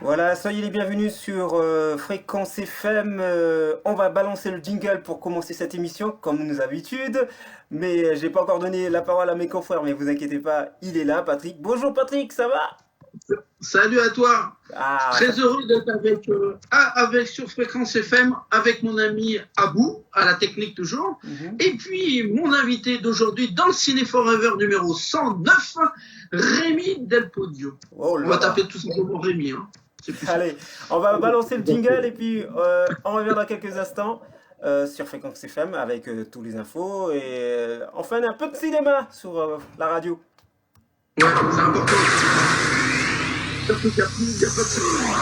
Voilà, soyez les bienvenus sur Fréquence FM. On va balancer le jingle pour commencer cette émission, comme nos habitudes. Mais j'ai pas encore donné la parole à mes confrères, mais vous inquiétez pas, il est là, Patrick. Bonjour Patrick, ça va? Salut à toi. Ah, Très heureux d'être avec sur Fréquence FM avec mon ami Abou, à la technique toujours. Et puis mon invité d'aujourd'hui dans le Ciné Forever numéro 109, Rémi Del Podio. oh On là va là. taper tout simplement Rémi. Hein. Allez, on va balancer le jingle et puis on revient dans quelques instants sur Fréquence FM avec tous les infos et enfin un peu de cinéma sur la radio. Ouais, c'est important. Surtout qu'il n'y a pas de cinéma.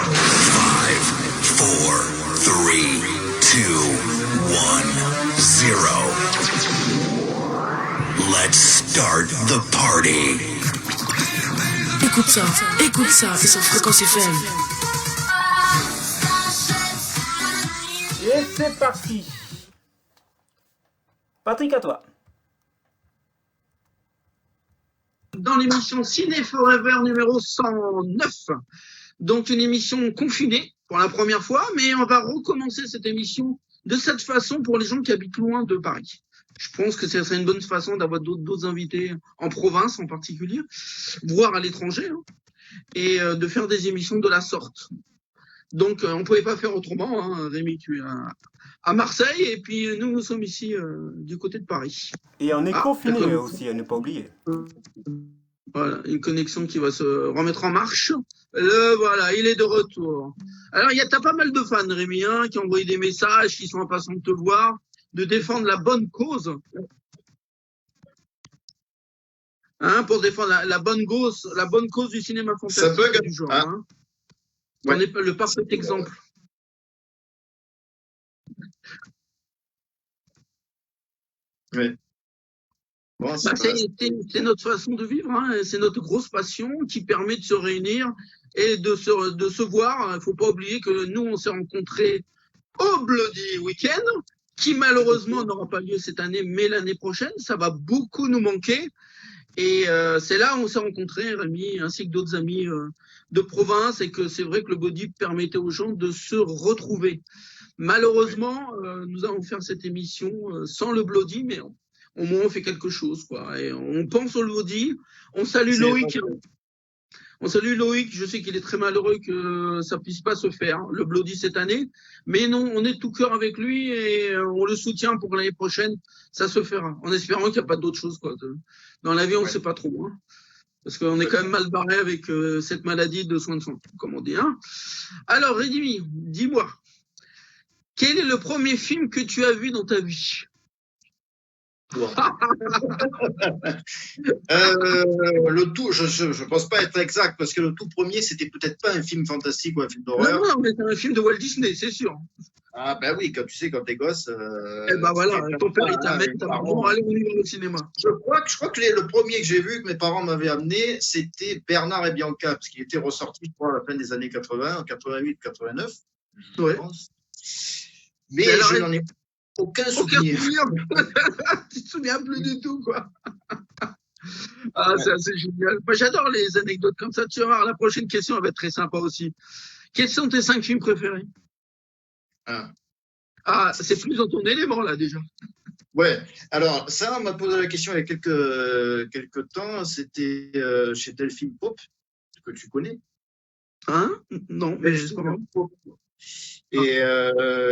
5, 4, 3, 2, 1, 0. Let's start the party. Écoute ça, c'est sur Fréquence FM. Et c'est parti. Patrick, à toi. Dans l'émission Ciné Forever numéro 109. Donc une émission confinée pour la première fois, mais on va recommencer cette émission de cette façon pour les gens qui habitent loin de Paris. Je pense que ce serait une bonne façon d'avoir d'autres invités en province en particulier, voire à l'étranger, hein, et de faire des émissions de la sorte. Donc on ne pouvait pas faire autrement, hein. Rémi, tu es à Marseille, et puis nous sommes ici du côté de Paris. Et on est confiné aussi, à ne pas oublier. Voilà, une connexion qui va se remettre en marche. Voilà, il est de retour. Alors, t'as pas mal de fans, Rémi, hein, qui ont envoyé des messages, qui sont impatients de te voir, de défendre la bonne cause. Hein, pour défendre la bonne cause du cinéma fantastique. Ça bug du genre. ah. Hein. Ouais. On est le parfait exemple. Oui. Bon, c'est notre façon de vivre, hein. C'est notre grosse passion qui permet de se réunir et de se voir. Il ne faut pas oublier que nous, on s'est rencontrés au Bloody Weekend, qui malheureusement n'aura pas lieu cette année, mais l'année prochaine. Ça va beaucoup nous manquer. Et c'est là où on s'est rencontrés, Rémi, ainsi que d'autres amis de province, et que c'est vrai que le Bloody permettait aux gens de se retrouver. Malheureusement, nous allons faire cette émission sans le Bloody, mais au moins on fait quelque chose, quoi. Et on pense au Bloody. On salue Loïc. On salue Loïc. Je sais qu'il est très malheureux que ça puisse pas se faire, le Bloody cette année. Mais non, on est tout cœur avec lui et on le soutient pour l'année prochaine. Ça se fera. En espérant qu'il n'y a pas d'autre chose, quoi. Dans la vie, on ne sait pas trop, hein. Parce qu'on est quand même mal barré avec cette maladie de soins de santé, comme on dit, hein. Alors, Rémi, dis-moi, quel est le premier film que tu as vu dans ta vie? Le tout, je pense pas être exact parce que le tout premier, c'était peut-être pas un film fantastique ou un film d'horreur. Non, mais c'est un film de Walt Disney, c'est sûr. Ah ben oui, quand tu sais, quand t'es gosse. Eh ben voilà, ton père il t'amène, t'as bon, allez, on y va au cinéma. Je crois que le premier que j'ai vu, que mes parents m'avaient amené, c'était Bernard et Bianca, parce qu'il était ressorti, je crois, à la fin des années 80, en 88, 89. Ouais. Je pense. Mais je n'en ai aucun souvenir. Tu te souviens plus du tout, quoi. Ah, c'est assez génial. Moi, j'adore les anecdotes comme ça. Tu vas voir, la prochaine question, elle va être très sympa aussi. Quels sont tes 5 films préférés? Ah, c'est plus dans ton élément, là, déjà. Ouais. Alors, ça, on m'a posé la question il y a quelques temps. C'était chez Delphine Pop, que tu connais. Hein? Non, mais je sais pas. Et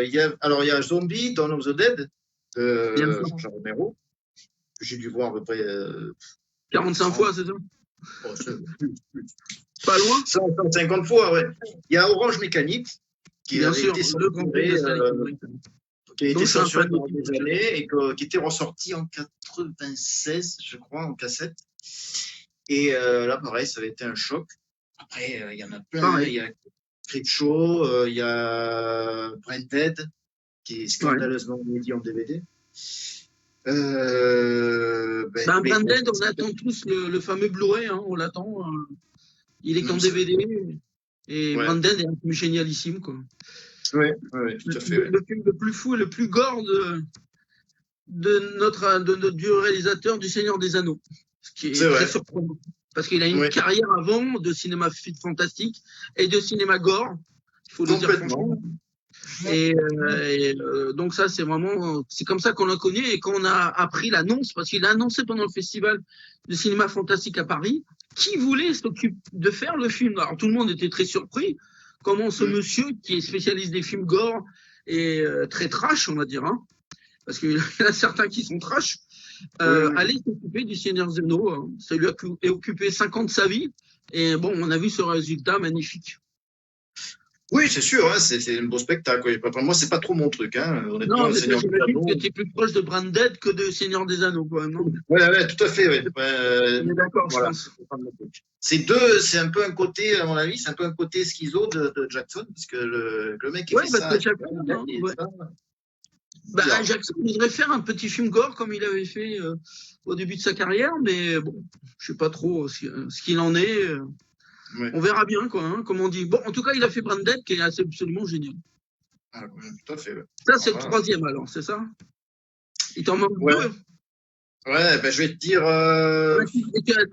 il y a Zombie, Dawn of the Dead, Jean Romero. J'ai dû voir à peu près 45 fois, c'est ça? Oh, Pas loin? 150 fois, ouais. Il y a Orange Mécanique, qui a été censuré pendant des années et qui était ressorti en 96, je crois, en cassette. Et là, pareil, ça avait été un choc. Après, il y en a plein. Il y a Creepshow, il y a Branded, qui est scandaleusement inédit en DVD. Branded, on attend tous le fameux Blu-ray, hein, on l'attend. Il est qu'en DVD. Et Branded est un film génialissime, quoi. Oui, oui, tout à fait. Le film le plus fou et le plus gore du réalisateur du Seigneur des Anneaux. Ce qui est C'est très vrai. surprenant. Parce qu'il a une Oui. carrière avant de cinéma fantastique et de cinéma gore. Il faut le dire Complètement. franchement. Donc ça, c'est comme ça qu'on l'a connu et qu'on a appris l'annonce, parce qu'il a annoncé pendant le festival de cinéma fantastique à Paris qui voulait s'occuper de faire le film. Alors tout le monde était très surpris comment ce monsieur qui est spécialiste des films gore et très trash, on va dire, hein, parce qu'il y en a certains qui sont trash, allait s'occuper du Seigneur des Anneaux. Hein. Ça lui a occupé 5 ans de sa vie et bon, on a vu ce résultat magnifique. Oui, c'est sûr, hein, c'est un beau spectacle. Enfin, moi, c'est pas trop mon truc, hein, honnêtement. Non, le mais Seigneur des j'imagine Anneaux. que tu es plus proche de Branded que de Seigneur des Anneaux, quoi, non? Ouais, tout à fait, ouais. On est d'accord, Voilà. je pense. C'est un peu un côté, à mon avis, c'est un peu un côté schizo de Jackson, parce que le mec qui Ouais, fait parce ça. que Jackson, il fait ouais. ça. Bah, Jackson voudrait faire un petit film gore comme il avait fait au début de sa carrière, mais bon, je sais pas trop ce qu'il en est. Ouais. On verra bien, quoi, hein, comme on dit. Bon, en tout cas, il a fait Branded, qui est absolument génial. Ah, ouais, tout à fait. Ouais. Ça, c'est le Voilà. 3e, alors, c'est ça? Il t'en manque Ouais. 2. Ouais, ben je vais te dire.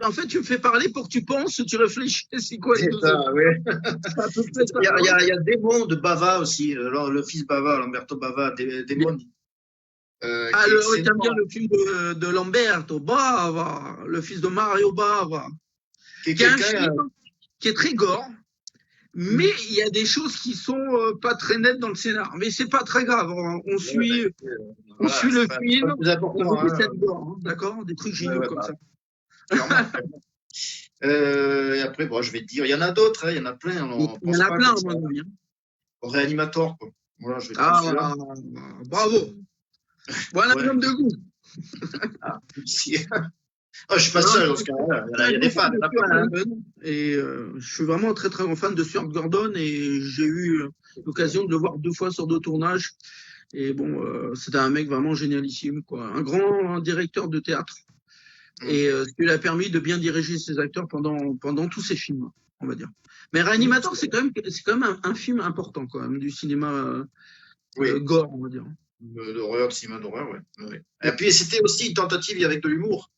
En fait, tu me fais parler pour que tu penses, tu réfléchis, c'est quoi les C'est 2 ça, ouais. C'est à peu près ça. Il y a Démon de Bava aussi, le fils Bava, Lamberto Bava, Démon. Alors, t'aimes bien le film de Lamberto Bava, le fils de Mario Bava, qui est qui est un quelqu'un. film qui est très gore, mais il y a des choses qui sont pas très nettes dans le scénar. Mais c'est pas très grave. On suit le film. C'est plus important, On hein. scènes gore, hein, d'accord, des trucs géniaux comme ça. Clairement. Et après, bon, je vais te dire, il y en a d'autres, hein, il y en a plein. Il y en a plein, à mon avis. Réanimator, quoi. Voilà, je vais te dire celui-là. Bravo. Voilà un homme de goût. Si. Oh, je suis pas seul dans ce cas-là. Il y a des fans. Et je suis vraiment un très très grand fan de Stuart Gordon et j'ai eu l'occasion de le voir 2 fois sur 2 tournages. Et bon, c'était un mec vraiment génialissime, quoi. Un grand directeur de théâtre. Et ce qui lui a permis de bien diriger ses acteurs pendant tous ses films, on va dire. Mais Réanimator, c'est quand même un film important, quand même, du cinéma gore, on va dire. D'horreur, de cinéma d'horreur, ouais. Et puis c'était aussi une tentative avec de l'humour.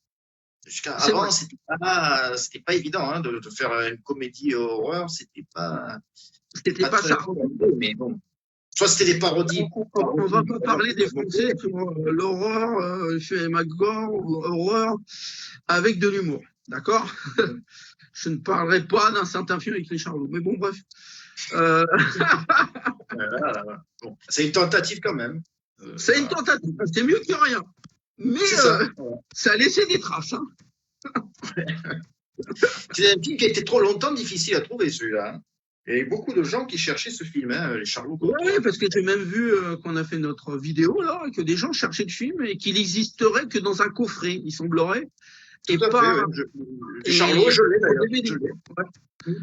Jusqu'à avant, c'était pas évident, hein, de faire une comédie horreur, c'était pas ça. Mais bon. Soit c'était des parodies. On va pas parler des Français sur l'horreur, cinéma gore, horreur, avec de l'humour, d'accord? Je ne parlerai pas d'un certain film avec les Charlots, mais bon, bref. Bon, c'est une tentative quand même. C'est une tentative, c'est mieux que rien. Mais ça a laissé des traces. Hein. C'est un film qui a été trop longtemps difficile à trouver, celui-là. Hein. Il y a eu beaucoup de gens qui cherchaient ce film, hein, les Charlots. Oui, parce que j'ai même vu qu'on a fait notre vidéo, là, que des gens cherchaient le film et qu'il n'existerait que dans un coffret, il semblerait. Et pas. Les Charlots, je l'ai d'ailleurs.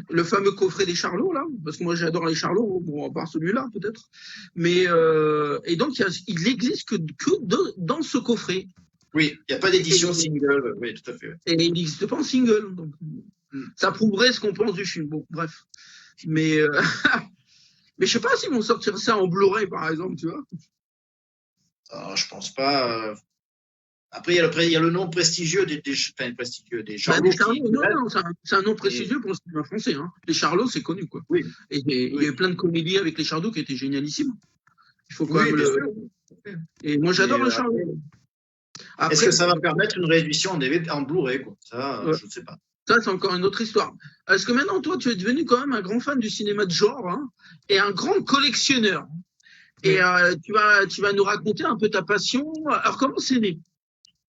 Le fameux coffret des Charlots, là, parce que moi j'adore les Charlots, bon, à part celui-là peut-être. Mais et donc il n'existe que dans ce coffret. Oui, il n'y a pas d'édition single, oui, tout à fait. Et il n'existe pas en single, donc ça prouverait ce qu'on pense du film. Bon, bref. Mais mais je sais pas s'ils vont sortir ça en Blu-ray, par exemple, tu vois. Alors, je pense pas. Après, il y a le nom prestigieux des Charlots. Non, c'est un nom prestigieux pour le cinéma français. Hein. Les Charlots, c'est connu, quoi. Oui. Et il y a eu plein de comédies avec les Charlots qui étaient génialissimes. Il faut quand même Et moi, j'adore les Charlots. Après, est-ce que ça va permettre une réédition en Blu-ray, quoi? Ça, je ne sais pas. Ça, c'est encore une autre histoire. Est-ce que maintenant, toi, tu es devenu quand même un grand fan du cinéma de genre, hein, et un grand collectionneur. Et tu vas nous raconter un peu ta passion. Alors, comment c'est né?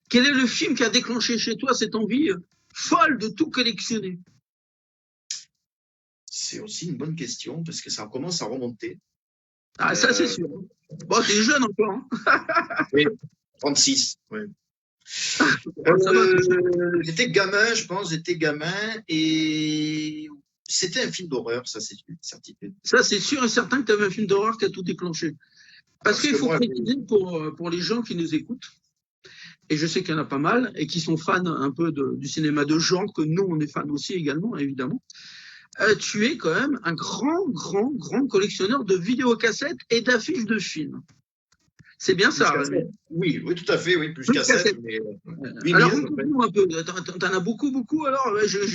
Quel est le film qui a déclenché chez toi cette envie folle de tout collectionner? C'est aussi une bonne question, parce que ça commence à remonter. Ah, ça, c'est sûr. Bon, t'es jeune encore. Hein. Oui, 36. Oui. J'étais gamin, je pense, et c'était un film d'horreur, ça c'est une certitude. Ça c'est sûr et certain que tu avais un film d'horreur qui a tout déclenché. Parce qu'il faut préciser pour les gens qui nous écoutent, et je sais qu'il y en a pas mal, et qui sont fans un peu du cinéma de genre, que nous on est fans aussi également, évidemment. tu es quand même un grand collectionneur de vidéocassettes et d'affiches de films. C'est bien Plus ça, cassette. Rémi. Oui, oui, tout à fait, oui, plus Plus cassette, cassettes. mais Alors, 8000 à peu près. raconte-nous un peu. T'en as beaucoup. Alors,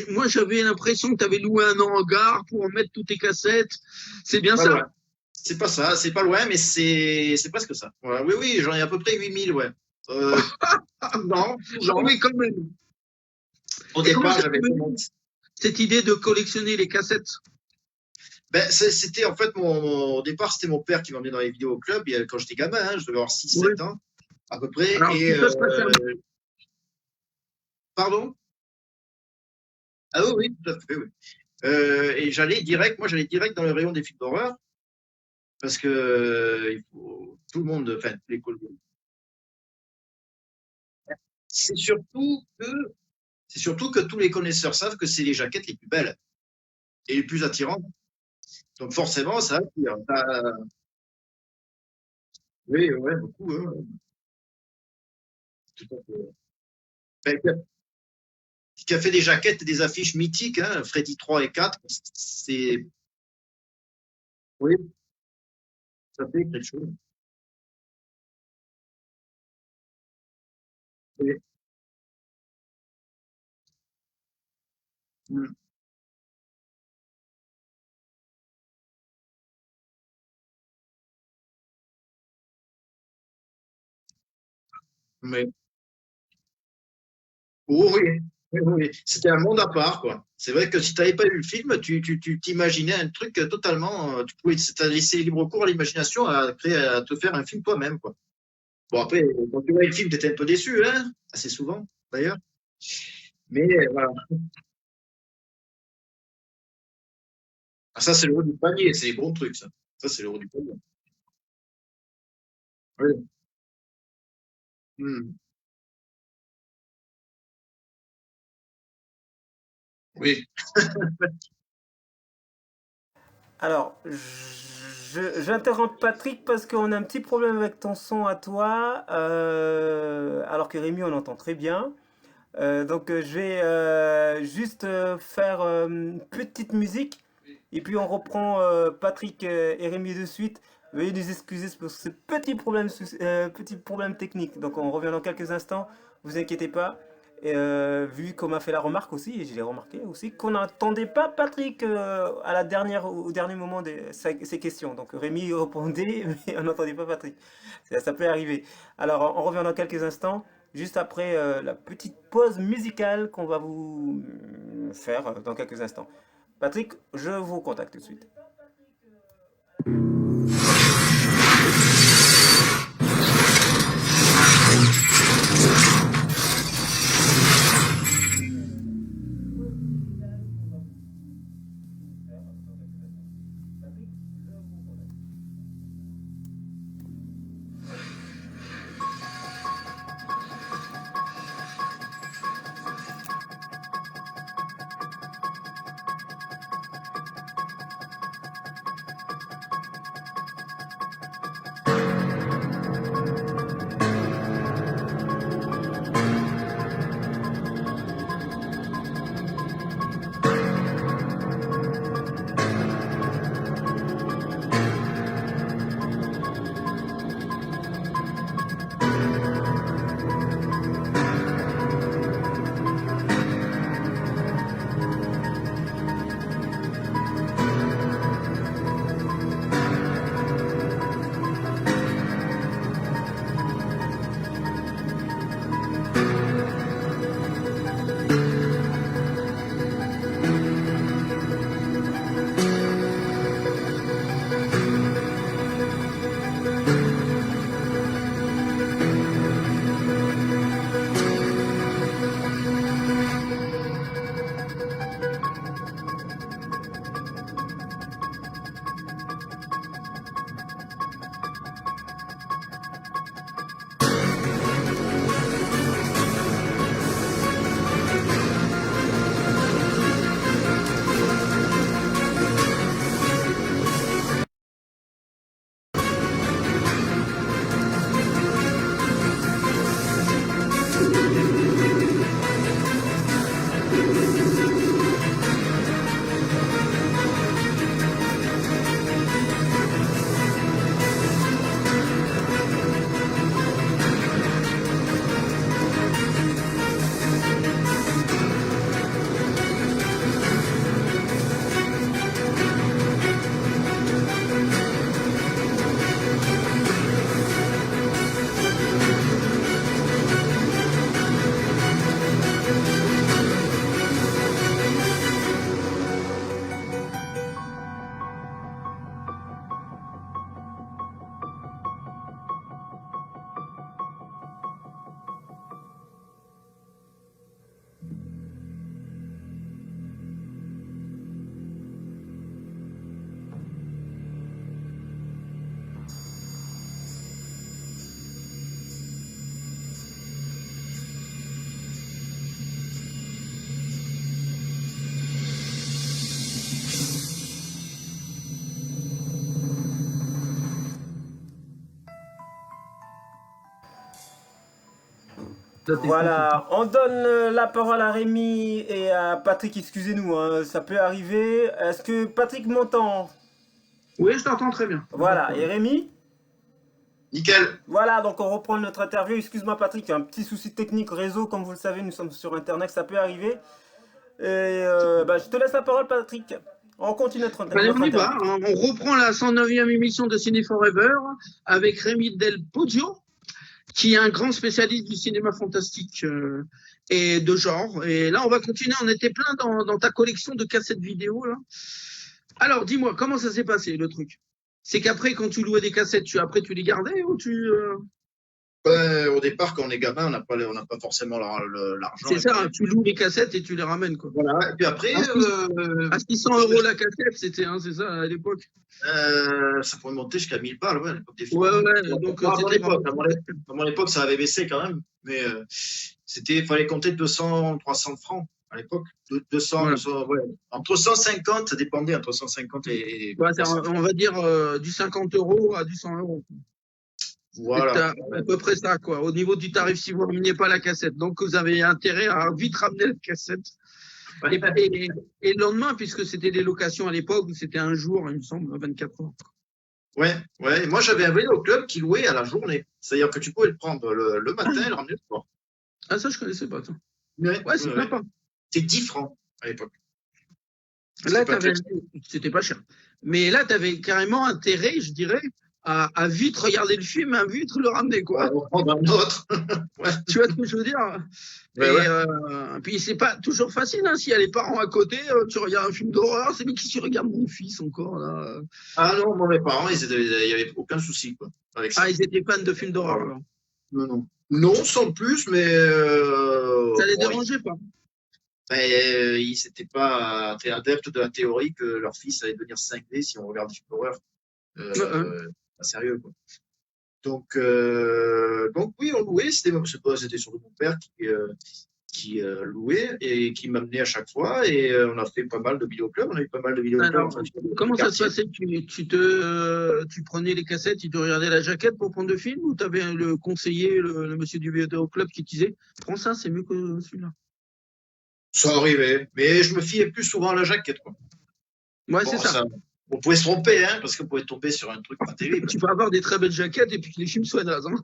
moi, j'avais l'impression que tu avais loué un hangar pour mettre toutes tes cassettes. C'est bien Pas ça? loin. C'est pas ça, c'est pas loin, mais c'est presque ça. Voilà. Oui, oui, j'en ai à peu près 8000, ouais. Non, Ah oui, quand même. au Et comment départ, ça j'avais t'est venu, cette idée de collectionner les cassettes? ben, c'était en fait au départ, c'était mon père qui m'emmenait dans les vidéos au club quand j'étais gamin, hein, je devais avoir 6 Oui. 7 ans à peu près. Alors, Et tout ça se passait pardon? Ah oui, oui, tout à fait, oui. Et j'allais direct dans le rayon des films d'horreur parce que tout le monde, enfin, l'école. C'est surtout que, c'est surtout que tous les connaisseurs savent que c'est les jaquettes les plus belles et les plus attirantes. Donc forcément, ça attire. Oui, ouais, beaucoup. Hein, tout à fait. Ben, qui a fait des jaquettes et des affiches mythiques, hein, Freddy 3 et 4, c'est, oui, ça fait quelque chose. Oui. Mm. Mais, oh, oui, oui, oui. C'était un monde à part, quoi. C'est vrai que si tu n'avais pas eu le film, tu t'imaginais un truc totalement, t'as laissé libre cours à l'imagination à créer, à te faire un film toi-même, quoi. Bon, après, quand tu vois le film, tu étais un peu déçu, hein, assez souvent, d'ailleurs. Mais voilà. Ah, ça, c'est le haut du panier, c'est les bons trucs, ça. Ça, c'est le haut du panier. Oui. Mm. Oui. Alors, j'interromps Patrick parce qu'on a un petit problème avec ton son à toi, alors que Rémi, on entend très bien. Donc, je vais juste faire une petite musique et puis on reprend Patrick et Rémi de suite. Veuillez nous excuser pour ce petit problème technique. Donc, on revient dans quelques instants. Vous inquiétez pas. Et, vu qu'on m'a fait la remarque aussi, et je l'ai remarqué aussi, qu'on n'entendait pas Patrick à la dernière, au dernier moment de ses questions. Donc Rémi répondait, mais on n'entendait pas Patrick. Ça peut arriver. Alors, on revient dans quelques instants, juste après la petite pause musicale qu'on va vous faire dans quelques instants. Patrick, je vous contacte tout de suite. Voilà, on donne la parole à Rémi et à Patrick, excusez-nous, hein, ça peut arriver. Est-ce que Patrick m'entend? Oui, je t'entends très bien. Voilà, et Rémi? Nickel. Voilà, donc on reprend notre interview. Excuse-moi Patrick, un petit souci technique réseau, comme vous le savez, nous sommes sur Internet, ça peut arriver. Et je te laisse la parole Patrick. On continue notre Allez, on y interview. va. On reprend la 109e émission de Ciné Forever avec Rémi Del Poggio, qui est un grand spécialiste du cinéma fantastique et de genre. Et là, on va continuer. On était plein dans ta collection de cassettes vidéo, là. Alors, dis-moi, comment ça s'est passé, le truc? C'est qu'après, quand tu louais des cassettes, tu les gardais ou tu... Au départ, quand on est gamin, on n'a pas forcément l'argent. C'est ça, tu loues les cassettes et tu les ramènes, quoi. Voilà. Et puis après, À 600 € la cassette, c'était, hein, c'est ça, à l'époque. ça pourrait monter jusqu'à 1000 balles, ouais, à l'époque des films. Ouais, donc À c'était mon époque, ça avait baissé quand même, mais il fallait compter 200, 300 francs à l'époque. 200, Ouais. 200, ouais. Entre 150, ça dépendait, entre 150 et Ouais, 300. on va dire du 50 € à du 100 €. Voilà. C'est à peu près ça, quoi. Au niveau du tarif, si vous ne rameniez pas la cassette. Donc, vous avez intérêt à vite ramener la cassette. Et le lendemain, puisque c'était des locations à l'époque, c'était un jour, il me semble, 24 heures. Ouais. Moi, j'avais un vélo-club qui louait à la journée. C'est-à-dire que tu pouvais le prendre le matin et le ramener le soir. Ah, ça, je connaissais pas, ça. Ouais, C'est sympa. C'est 10 francs à l'époque. Là, c'était pas cher. Mais là, tu avais carrément intérêt, je dirais, à vite regarder le film, à vite le ramener, quoi. On va prendre un autre. Ouais. Tu vois ce que je veux dire? Puis c'est pas toujours facile, hein. S'il y a les parents à côté, tu regardes un film d'horreur, c'est lui qui se regarde mon fils encore, là. Ah non, moi, mes parents, il n'y avait aucun souci, quoi, avec ça. Ah, ils étaient fans de films d'horreur, alors. Non. Non, sans plus, mais. Ça les dérangeait pas. Ils n'étaient pas très adeptes de la théorie que leur fils allait devenir cinglé si on regarde des films d'horreur. Pas sérieux, quoi. Donc oui, on louait. C'était surtout mon père qui louait et qui m'amenait à chaque fois. Et on a fait pas mal de vidéoclubs. On a eu pas mal de vidéoclubs. Alors, comment ça se passait? Tu prenais les cassettes, tu te regardais la jaquette pour prendre le film, ou tu avais le conseiller, le monsieur du vidéoclub qui te disait prends ça, c'est mieux que celui-là? Ça arrivait, mais je me fiais plus souvent à la jaquette, quoi. Ouais, c'est ça. On pouvait se tromper, hein, parce qu'on pouvait tomber sur un truc pas terrible. Tu peux avoir des très belles jaquettes et puis que les films soient nazes, hein.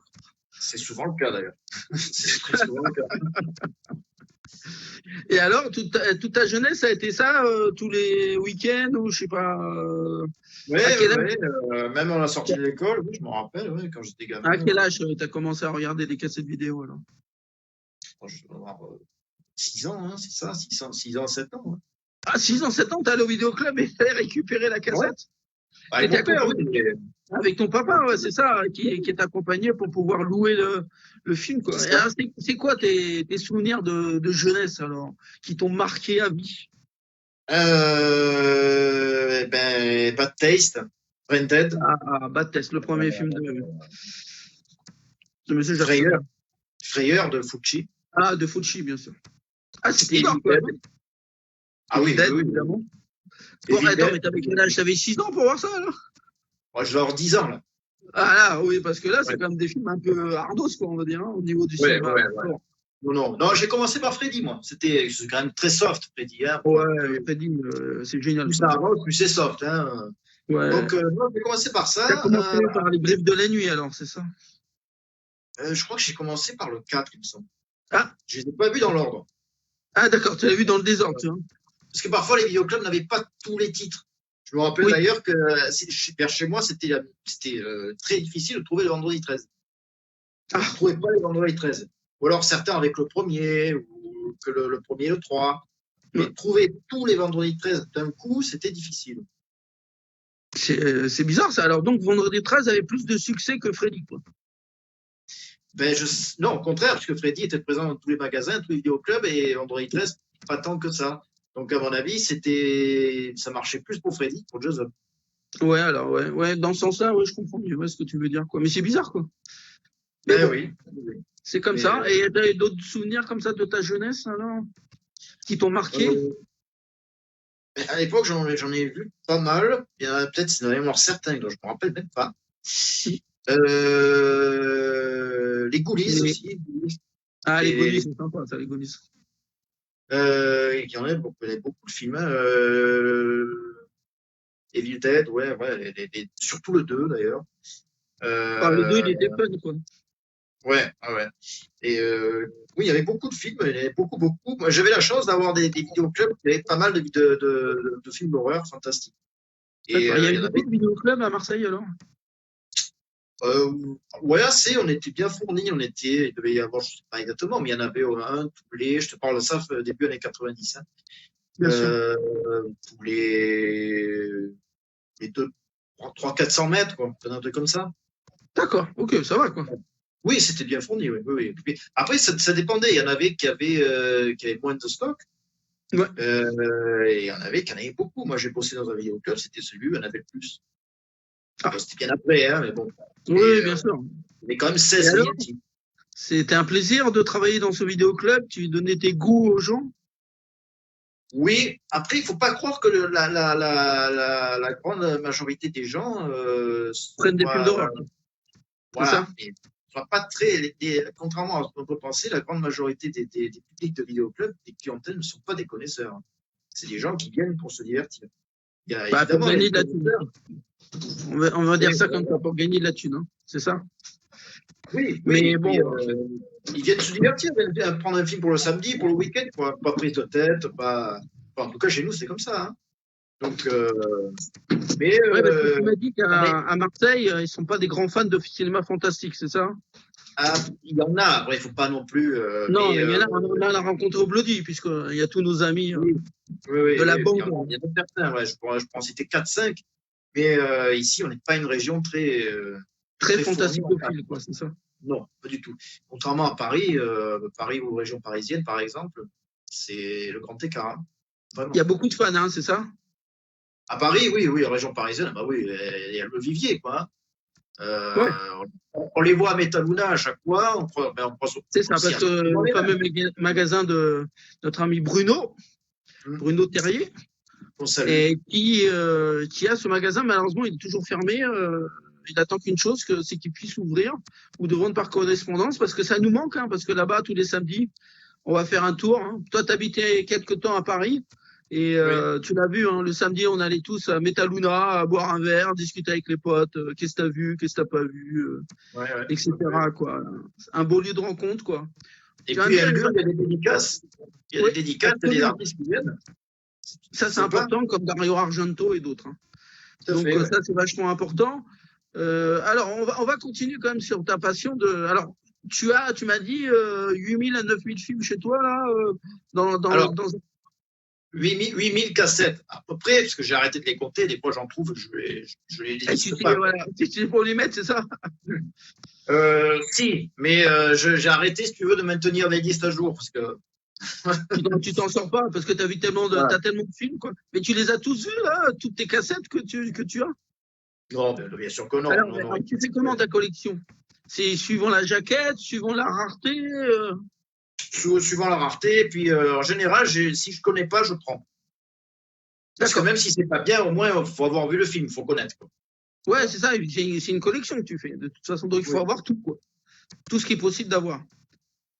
C'est souvent le cas, d'ailleurs. C'est très souvent le cas. Et alors, toute ta jeunesse, ça a été ça, tous les week-ends, ou je sais pas. Ouais, à quel âge même à la sortie de l'école, oui, je me rappelle, ouais, quand j'étais gamin. À quel âge tu as commencé à regarder des cassettes vidéo, alors? Je dois avoir 6 ans, hein, c'est ça, 6 ans, 7 ans. Hein. Ah, 6 ans, 7 ans, t'es allé au vidéoclub et t'allais récupérer la cassette? Ouais. Avec mon père, oui. Avec ton papa, ouais, c'est ça, qui t'accompagnait pour pouvoir louer le film, quoi. Et alors, c'est quoi tes souvenirs de jeunesse, alors, qui t'ont marqué à vie? Bad Taste, Rented. Ah, Bad Taste, le premier film de Monsieur Frayeur. Frayeur de Fulci. Ah, de Fulci, bien sûr. Ah, c'était énorme, quoi. Ah oui, évidemment. Bon, attends, mais t'avais quel âge? T'avais 6 ans pour voir ça, alors? Moi, je vais avoir 10 ans, là. Ah là, oui, parce que là, c'est quand même des films un peu ardos, quoi, on va dire, hein, au niveau du cinéma. Ouais. Non, j'ai commencé par Freddy, moi. C'est quand même très soft, Freddy. Hein. Ouais, Freddy, c'est génial. Plus ça avance, plus c'est soft. Hein. Ouais. Donc, moi, j'ai commencé par ça. T'as commencé par les Griffes de la nuit, alors, c'est ça? Je crois que j'ai commencé par le 4, il me semble. Ah, je les ai pas vus dans l'ordre. Ah, d'accord, tu l'as vu dans le désordre, tu vois. Parce que parfois, les vidéoclubs n'avaient pas tous les titres. Je me rappelle d'ailleurs que vers chez moi, c'était très difficile de trouver le vendredi 13. Je ne trouvais pas les vendredi 13. Ou alors certains avec le premier, ou que le premier, le 3. Mais trouver tous les vendredis 13 d'un coup, c'était difficile. C'est bizarre ça. Alors donc, vendredi 13 avait plus de succès que Freddy, quoi. Non, au contraire, parce que Freddy était présent dans tous les magasins, tous les vidéoclubs, et vendredi 13, pas tant que ça. Donc, à mon avis, ça marchait plus pour Freddy que pour Jason. Ouais, alors, ouais, dans ce sens-là, ouais, je comprends mieux ce que tu veux dire, quoi. Mais c'est bizarre, quoi. Mais bon, oui. C'est comme ça. Et t'as d'autres souvenirs comme ça de ta jeunesse, alors, qui t'ont marqué? À l'époque, j'en ai vu pas mal. Il y en a peut-être, il y en a même certains dont je me rappelle même pas. Les Ghoulies aussi. Ah, les Et Goonies, c'est sympa, ça, les Goonies. il y en a beaucoup de films. Hein. Evil Dead, ouais, surtout le 2 d'ailleurs. Ah, le 2, il Euh, était fun, quoi. ouais, ah ouais. Et oui, il y avait beaucoup de films, il y en avait beaucoup. Moi, j'avais la chance d'avoir des vidéoclubs qui avaient pas mal de films d'horreur fantastiques. Et D'accord. Il y il avait y en avait beaucoup de vidéoclubs à Marseille, alors? ouais, assez, on était bien fournis, il devait y avoir, je sais pas exactement, mais il y en avait un je te parle de ça début années 90, hein, Bien sûr. tous les 300-400 mètres, quoi, un truc comme ça. D'accord, ok, ça va, quoi. Oui, c'était bien fourni, oui. Après, ça dépendait, il y en avait qui avaient moins de stock, Ouais. et il y en avait qui en avaient beaucoup. Moi, j'ai bossé dans un vidéoclub, c'était celui où il y en avait le plus. Ah, Bon, c'était bien après, hein, mais bon. oui, Et, bien sûr. il y avait quand même Et 16 alors, Yeti. c'était un plaisir de travailler dans ce vidéoclub? Tu donnais tes goûts aux gens? Oui, après, il faut pas croire que la grande majorité des gens Prennent des films d'horreur, c'est ça? voilà, mais soient pas très, contrairement à ce qu'on peut penser, la grande majorité des publics de vidéoclubs, des clientèles ne sont pas des connaisseurs. Hein. C'est des gens qui viennent pour se divertir. Il y a Bah, pour évidemment gagner les de la thune. connaisseurs. On va dire Oui, ça comme ça, pour gagner de la thune, hein, c'est ça? oui, Mais et puis, bon, ils viennent se divertir, ils viennent prendre un film pour le samedi, pour le week-end, quoi. Pas prise de tête, pas. Enfin, en tout cas, chez nous, c'est comme ça. Hein. Donc, mais ouais, parce que tu m'as dit qu'à à Marseille, ils sont pas des grands fans de cinéma fantastique, c'est ça? il y en a. Après, il faut pas non plus. Non, Mais mais il y en a, on en a rencontré au Bloody, puisqu'il y a tous nos amis oui, de la oui. bande. Il y en a certains. Ouais, je peux en citer 4-5. Mais ici, on n'est pas une région très Très très fournie en fantasticophile, quoi, c'est ça? non, pas du tout. Contrairement à Paris, Paris ou région parisienne, par exemple, c'est le grand écart. Hein. Vraiment. Il y a beaucoup de fans, hein, c'est ça? À Paris, oui, la région parisienne, bah oui, il y a le vivier, quoi. Hein. Ouais, On les voit à Metaluna à chaque fois. On croise c'est ça, parce que le fameux magasin de notre ami Bruno Terrier, on salue. et qui a ce magasin, malheureusement, il est toujours fermé. Il attend qu'une chose, c'est qu'il puisse ouvrir ou de vendre par correspondance, parce que ça nous manque, hein, parce que là-bas, tous les samedis, on va faire un tour. Hein. Toi, tu habitais quelques temps à Paris, et Oui. tu l'as vu, hein, le samedi, on allait tous à Metaluna, à boire un verre, discuter avec les potes, qu'est-ce que t'as vu, qu'est-ce que t'as pas vu, etc. Quoi. Un beau lieu de rencontre, quoi. Et Tu vas puis, me dire, il y a des dédicaces. Il y a oui, des dédicaces, il y a des absolument. artistes qui viennent. Ça, c'est Sympa. important, comme Dario Argento et d'autres. Hein. Tout à Donc, fait, ouais. ça, c'est vachement important. Alors, on va continuer quand même sur ta passion de. Alors, tu m'as dit 8000 à 9000 films chez toi, là, Alors, dans... 8000 cassettes, à peu près, parce que j'ai arrêté de les compter. Des fois, j'en trouve, je les Et liste pas. voilà, tu pour les mettre, c'est ça? Si, mais j'ai arrêté, si tu veux, de maintenir les listes à jour, parce que Tu t'en sors pas parce que t'as vu voilà. t'as tellement de films, quoi. Mais tu les as tous vus, là, toutes tes cassettes que tu as? Non, bien sûr que non. Alors, Non, non. tu fais comment ta collection? C'est suivant la jaquette, suivant la rareté? Suivant la rareté, et puis en général, si je connais pas, je prends. Parce que D'accord. même si c'est pas bien, au moins, il faut avoir vu le film, il faut connaître. Quoi. Ouais, c'est ça, c'est une collection que tu fais. De toute façon, donc il faut Oui. avoir tout, quoi. Tout ce qui est possible d'avoir.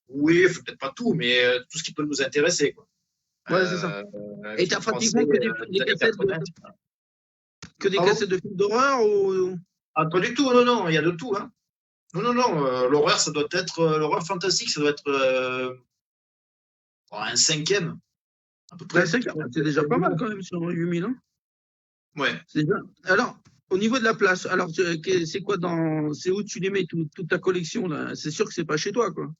Oui, peut-être pas tout, mais tout ce qui peut nous intéresser. Quoi. Ouais, c'est ça. Et t'as pratiquement Français, des années cassettes 80. cassettes de films d'horreur ou... Ah, pas du tout, non, il y a de tout. Hein. Non, l'horreur, ça doit être, l'horreur fantastique, ça doit être un 5e, à peu près. Ouais, c'est déjà pas mal quand même sur 8000 ans. Ouais. C'est déjà... Alors, au niveau de la place, alors c'est quoi c'est où tu les mets, toute ta collection là? C'est sûr que c'est pas chez toi, quoi.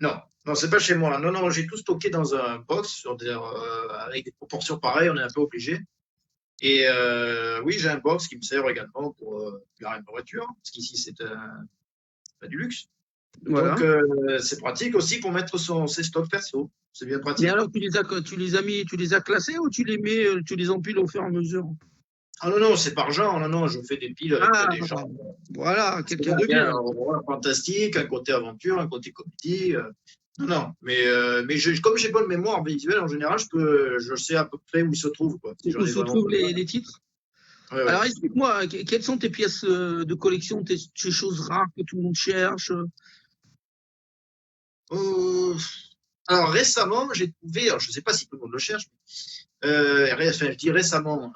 Non, c'est pas chez moi. Non, j'ai tout stocké dans un box avec des proportions pareilles, on est un peu obligé. Et oui, j'ai un box qui me sert également pour garer ma voiture, parce qu'ici c'est du luxe. Voilà. Donc c'est pratique aussi pour mettre ses stocks perso. C'est bien pratique. Mais alors tu les as classés ou tu les empiles au fur et à mesure? Ah non, c'est par genre. Non, je fais des piles avec des genres. Voilà, quelqu'un de Il y a bien. un fantastique, un côté aventure, un côté comédie. Non, mais comme j'ai bonne mémoire visuelle en général, je sais à peu près où ils se trouvent. Quoi, si Où se trouvent les titres? Ouais. Alors explique-moi, quelles sont tes pièces de collection, tes choses rares que tout le monde cherche? Alors récemment, j'ai trouvé, alors je ne sais pas si tout le monde le cherche, enfin, je dis récemment,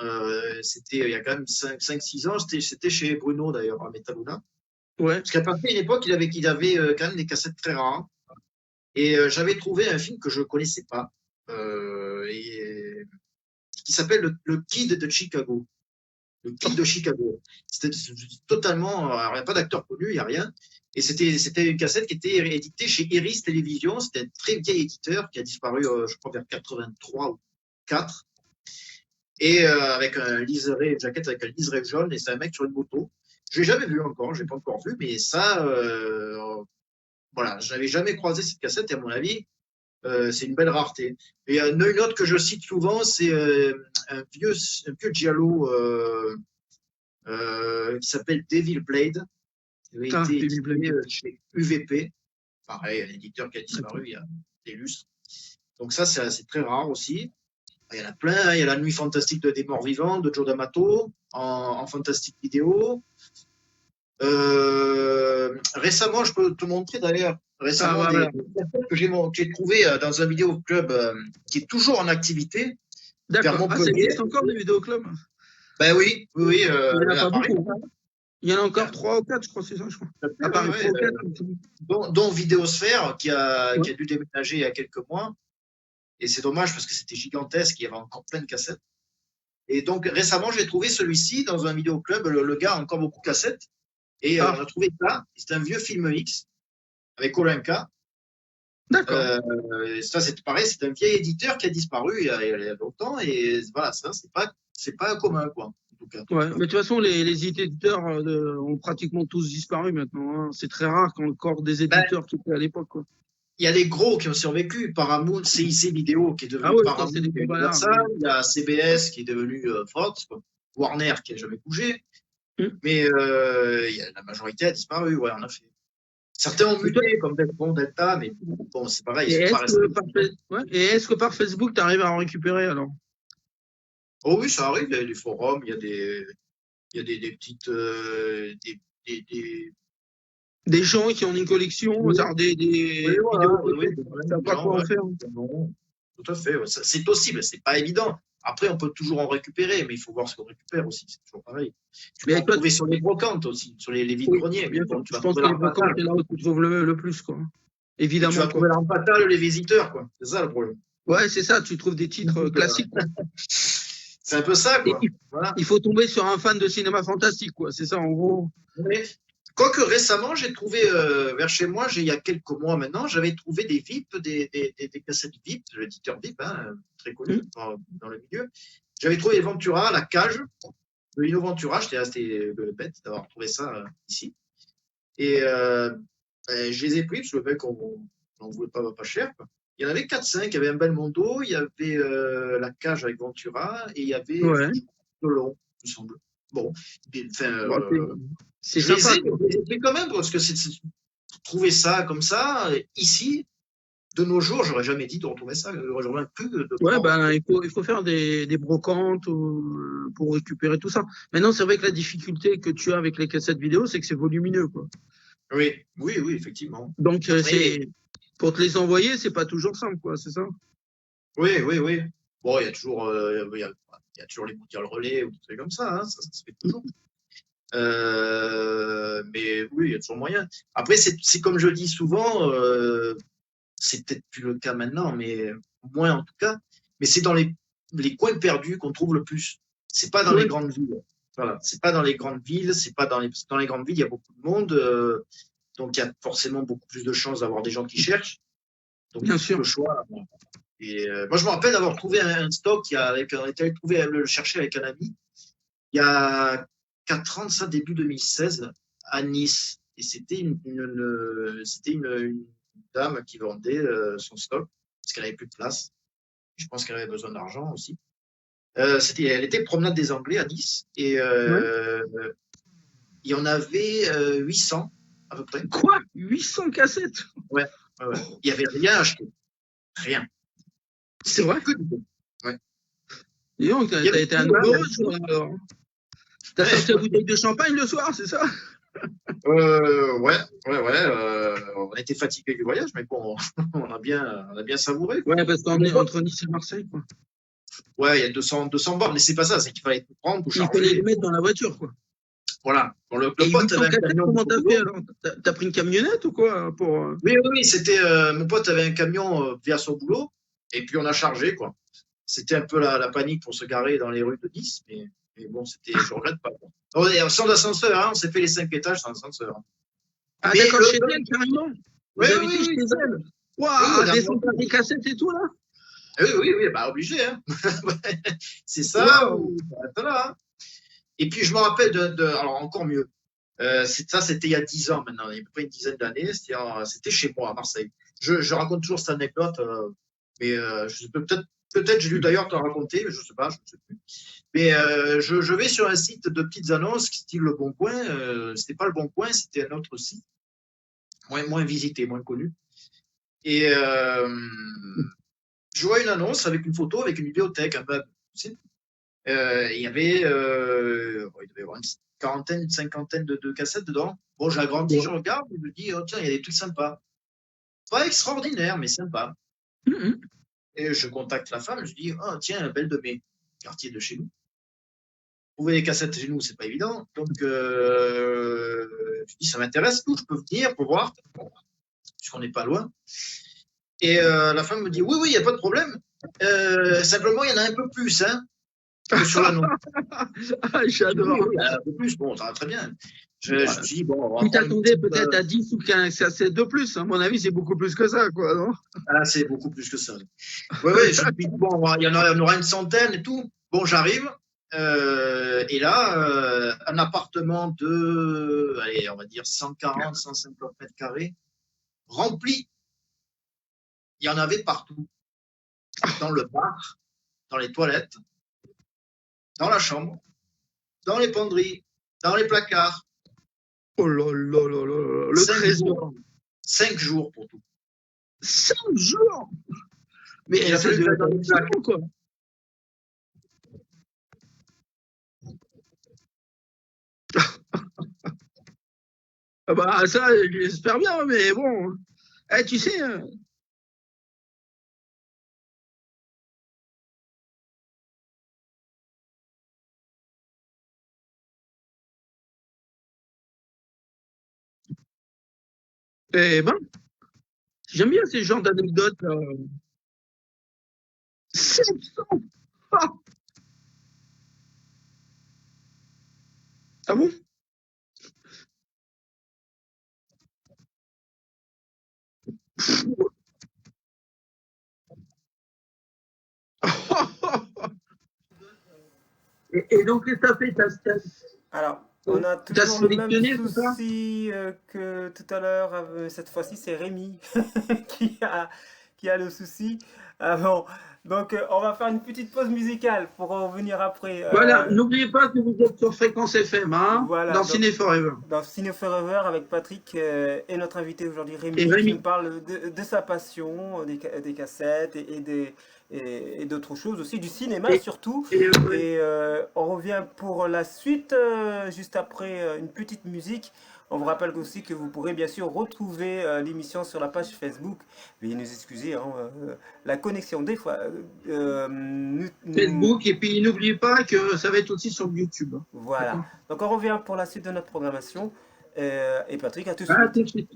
c'était il y a quand même 5-6 ans, c'était chez Bruno d'ailleurs, à Metaluna. Ouais. Parce qu'à partir d'une époque, il avait quand même des cassettes très rares. Et j'avais trouvé un film que je ne connaissais pas, qui s'appelle le Kid de Chicago. Le Kid de Chicago. C'était totalement, alors, il n'y a pas d'acteur connu, il n'y a rien. Et c'était une cassette qui était éditée chez Iris Télévision. C'était un très vieil éditeur qui a disparu, je crois, vers 83 ou 4. Et avec un liseré, une jaquette avec un liseré jaune, et c'est un mec sur une moto. Je l'ai jamais vu encore, je l'ai pas encore vu, mais ça, voilà, je n'avais jamais croisé cette cassette, et à mon avis, c'est une belle rareté. Et une autre que je cite souvent, c'est un vieux giallo qui s'appelle Devil Blade. Il avait été édité chez UVP. Pareil, un éditeur qui a disparu il y a des lustres. Donc ça, c'est très rare aussi. Il y en a plein. Il y a La Nuit fantastique des morts vivants de Joe D'Amato en fantastique vidéo. Récemment, je peux te montrer d'ailleurs, récemment, des personnes que j'ai trouvé dans un vidéoclub qui est toujours en activité. D'accord. Ça existe encore des vidéoclubs? Ben oui. Il n'y en a pas beaucoup. Il y en a encore 3 ou 4, je crois, c'est ça, je crois. À Paris, 3 ou 4. Dont Vidéosphère, qui a dû déménager il y a quelques mois. Et c'est dommage parce que c'était gigantesque, il y avait encore plein de cassettes. Et donc, récemment, j'ai trouvé celui-ci dans un vidéoclub. Le gars a encore beaucoup de cassettes. Et on a trouvé ça. C'est un vieux film X avec Olenka. D'accord. Ça, c'est pareil, c'est un vieil éditeur qui a disparu il y a longtemps. Et voilà, ça, c'est pas commun, quoi. En tout cas. Ouais, mais de toute façon, les éditeurs ont pratiquement tous disparu maintenant. Hein. C'est très rare qu'on encore des éditeurs qui étaient à l'époque, quoi. Il y a les gros qui ont survécu. Paramount, CIC Vidéo qui est devenu Paramount. Il y a CBS qui est devenu Fox, quoi. Warner qui n'a jamais bougé. Mais la majorité a disparu, ouais, en effet. Certains ont muté, comme Delta, mais bon, c'est pareil. Et est-ce que par Facebook, tu arrives à en récupérer alors? Oh oui, ça arrive. Il y a des forums, il y a des petites. Des gens qui ont une collection, des vidéos, pas quoi en faire. Tout à fait. Ouais. C'est possible, c'est pas évident. Après, on peut toujours en récupérer, mais il faut voir ce qu'on récupère aussi. C'est toujours pareil. Tu peux en trouver sur les brocantes aussi, sur les vides-greniers. Je pense que les brocantes, c'est là où tu trouves le plus, quoi. Évidemment. Tu vas trouver l'arme fatale, les visiteurs, quoi. C'est ça le problème. Ouais, c'est ça. Tu trouves des titres classiques, quoi. C'est un peu ça, quoi. Voilà. Il faut tomber sur un fan de cinéma fantastique, quoi. C'est ça, en gros. Mais, quoique récemment, j'ai trouvé vers chez moi, il y a quelques mois maintenant, j'avais trouvé des VIP, des cassettes VIP, l'éditeur VIP, hein, très connu dans le milieu. J'avais trouvé Ventura, La Cage, de Lino Ventura. J'étais assez bête d'avoir trouvé ça ici. Et je les ai pris parce que le mec, on n'en voulait pas cher, quoi. Il y en avait 4-5. Il y avait un Belmondo, il y avait La Cage avec Ventura et il y avait Delon, il me semble. Bon, enfin, c'est je sympa. les ai pris quand même parce que trouver ça comme ça ici de nos jours, j'aurais jamais dit de retrouver ça. J'aurais plus de il faut faire des brocantes pour récupérer tout ça. Maintenant, c'est vrai que la difficulté que tu as avec les cassettes vidéo, c'est que c'est volumineux, quoi. Oui, effectivement. Donc, pour te les envoyer, c'est pas toujours simple, quoi, c'est ça? Oui. Bon, il y a toujours, il y a toujours les boutiques le relais ou des trucs comme ça, hein, ça se fait toujours. Mais oui, il y a toujours moyen. Après, c'est comme je dis souvent, c'est peut-être plus le cas maintenant, mais moins en tout cas. Mais c'est dans les coins perdus qu'on trouve le plus. C'est pas dans les grandes villes. Voilà, c'est pas dans les grandes villes, c'est pas dans les grandes villes, il y a beaucoup de monde, donc il y a forcément beaucoup plus de chances d'avoir des gens qui cherchent. Donc bien sûr. Le choix. Et moi, je me rappelle d'avoir trouvé un stock on était allé le chercher avec un ami. Il y a 4 ans de ça, début 2016, à Nice. Et c'était une dame qui vendait son stock parce qu'elle avait plus de place. Je pense qu'elle avait besoin d'argent aussi. Elle était promenade des Anglais à Nice et il y en avait 800 à peu près. Quoi? 800 cassettes? Ouais. Il n'y avait rien acheté. Rien. C'est vrai? Ouais. Et donc, t'as été un heureux, alors. T'as sorti la bouteille de champagne le soir, c'est ça? Ouais. On était fatigué du voyage, mais bon, on a bien savouré, quoi. Ouais, parce qu'on est entre Nice et Marseille, quoi. Ouais, il y a 200 bornes, mais c'est pas ça, c'est qu'il fallait tout prendre, tout Il fallait les charger. mettre dans la voiture, quoi. Voilà. Bon, le Et pote avait un 804, camion. comment t'as fait alors? T'as pris une camionnette ou quoi pour... Oui, c'était mon pote avait un camion via son boulot, et puis on a chargé, quoi. C'était un peu la panique pour se garer dans les rues de Nice, mais bon, je regrette pas, quoi. Sans ascenseur, hein, on s'est fait les 5 étages sans ascenseur. Ah, Mais d'accord, le- chez elle, carrément. Vous Oui, avez oui, été chez oui. elle. Oui, Waouh, on a- descendre des cassettes et tout, là. Oui, bah obligé, hein. C'est ça, Waouh. ou ça reste là, hein. Et puis je me rappelle alors encore mieux. C'était il y a 10 ans maintenant, il y a à peu près une dizaine d'années. C'était chez moi à Marseille. Je raconte toujours cette anecdote, mais peut-être j'ai dû d'ailleurs te la raconter, mais je sais pas, je ne sais plus. Mais je vais sur un site de petites annonces, style Le Bon Coin. C'était pas Le Bon Coin, c'était un autre site, moins visité, moins connu. Et je vois une annonce avec une photo, avec une bibliothèque, un meuble. Tu sais. Il y avait, il devait y avoir une quarantaine, une cinquantaine de cassettes dedans. Bon, j'ai agrandi, je regarde, et je me dis, oh tiens, il y a des trucs sympas. Pas extraordinaire, mais sympa. Mhm. Et je contacte la femme, je dis, oh tiens, Belle de Mai, quartier de chez nous. Trouver des cassettes chez nous, c'est pas évident. Donc, je dis, ça m'intéresse, tout, je peux venir pour voir, bon, puisqu'on n'est pas loin. Et la femme me dit, oui, il n'y a pas de problème. Simplement, il y en a un peu plus, hein, que sur l'annonce. Ah, j'adore. Oui, un peu plus, bon, ça va très bien. Je me suis dit, bon, on va Tu prendre t'attendais une petite, peut-être à 10 ou 15 cassettes de plus. À mon avis, c'est beaucoup plus que ça, quoi, non? Ah, c'est beaucoup plus que ça. Oui, je me dis, bon, il y en aura une centaine et tout. Bon, j'arrive. Et là, un appartement de, allez, on va dire 140, 150 mètres carrés, rempli. Il y en avait partout. Dans le bar, dans les toilettes, dans la chambre, dans les penderies, dans les placards. Oh là là là là, le 5 trésor. jours. 5 jours pour tout. 5 jours. Mais Il a c'est fallu de que dans les plaques. quoi. Ah bah ça, j'espère bien, mais bon. Eh, tu sais, eh ben, j'aime bien ces genres d'anecdotes. 700. Ah, ah bon? Et donc, qu'est-ce que t'as fait? Alors, on a T'as toujours le même sélectionné, c'est ça? souci que tout à l'heure. Cette fois-ci, c'est Rémi qui a le souci. Ah bon. Donc, on va faire une petite pause musicale pour revenir après. Voilà, n'oubliez pas que vous êtes sur Fréquence FM, hein, Voilà, dans donc, Ciné Forever. dans Ciné Forever avec Patrick et notre invité aujourd'hui Et Rémi qui Rémi. nous parle de sa passion, des cassettes et d'autres choses aussi, du cinéma Et- surtout. Et, Et on revient pour la suite juste après une petite musique. On vous rappelle aussi que vous pourrez bien sûr retrouver l'émission sur la page Facebook. Veuillez nous excuser, hein, la connexion des fois. Facebook, et puis n'oubliez pas que ça va être aussi sur YouTube. Voilà. Donc on revient pour la suite de notre programmation. Et Patrick, à tout de Ah, suite. tout de suite.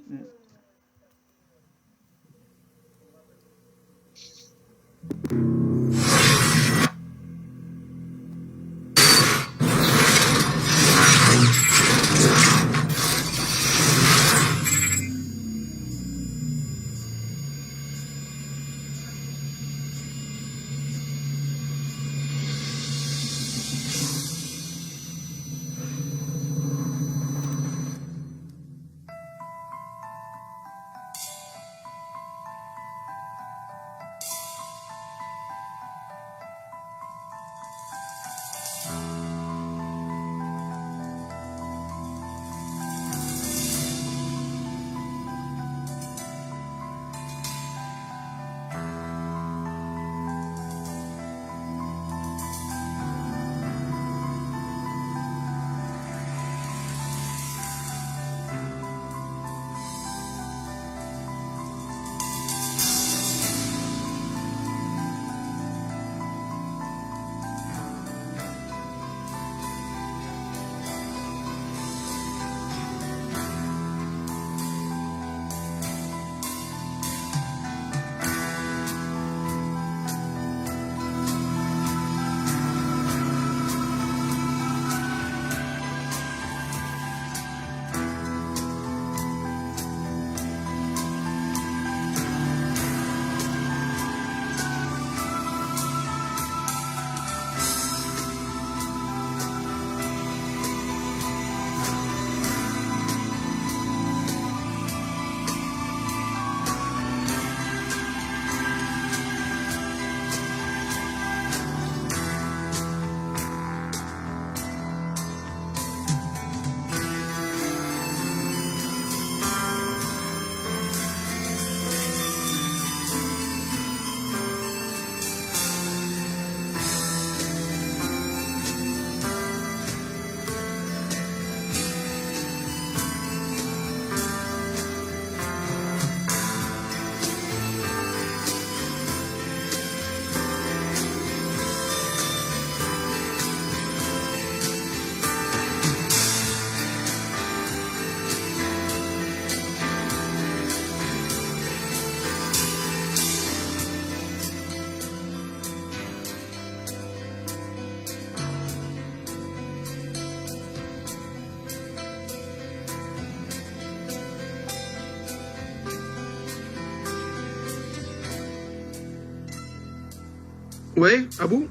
Ouais, à bout.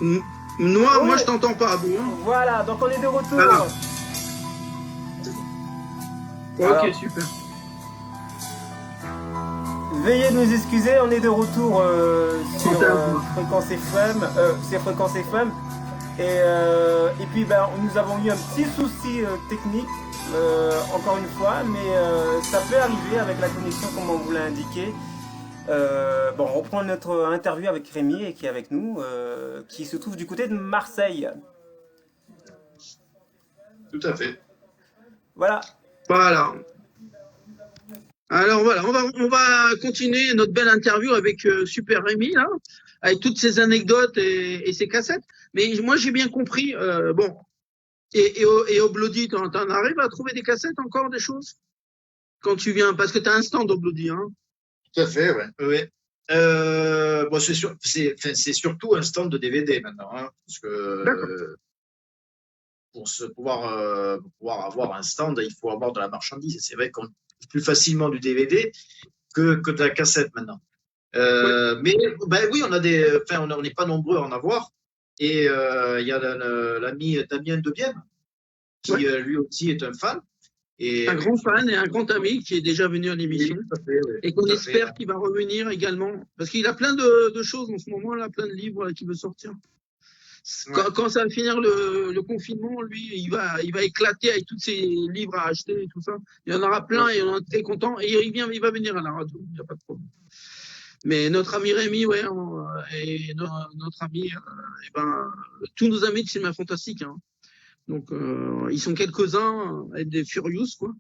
Moi, Ouais. moi, je t'entends pas à bout. Hein. Voilà, donc on est de retour. Ah. Alors. Ok, super. Veuillez nous excuser, on est de retour sur Totalement. Fréquence FM, c'est Fréquence FM. Et puis nous avons eu un petit souci technique, encore une fois, mais ça peut arriver avec la connexion comme on vous l'a indiqué. On reprend notre interview avec Rémi qui est avec nous, qui se trouve du côté de Marseille. Tout à fait. Voilà. Voilà. Alors voilà, on va continuer notre belle interview avec Super Rémi, là, avec toutes ces anecdotes et ces cassettes. Mais moi, j'ai bien compris, bon, et au Bloody, t'en arrives à trouver des cassettes encore, des choses? Quand tu viens, parce que tu as un stand au Bloody, hein. Tout à fait, ouais. Ouais. Bon, c'est surtout un stand de DVD maintenant, hein, parce que D'accord. pour pouvoir avoir un stand, il faut avoir de la marchandise. Et c'est vrai qu'on trouve plus facilement du DVD que de la cassette maintenant. Mais oui, on n'est pas nombreux à en avoir. Et il y a l'ami Damien Debienne, qui lui aussi est un fan. Et, Un grand fan et un grand ami qui est déjà venu à l'émission. Et qu'on espère qu'il va revenir également. Parce qu'il a plein de choses en ce moment, là, plein de livres qu'il veut sortir. Quand ça va finir le confinement, lui, il va éclater avec tous ses livres à acheter et tout ça. Il y en aura plein et on en est très content. Et il va venir à la radio, il n'y a pas de problème. Mais notre ami Rémi, et notre ami, tous nos amis de cinéma fantastique, hein. Donc, ils sont quelques-uns, des Furious, quoi.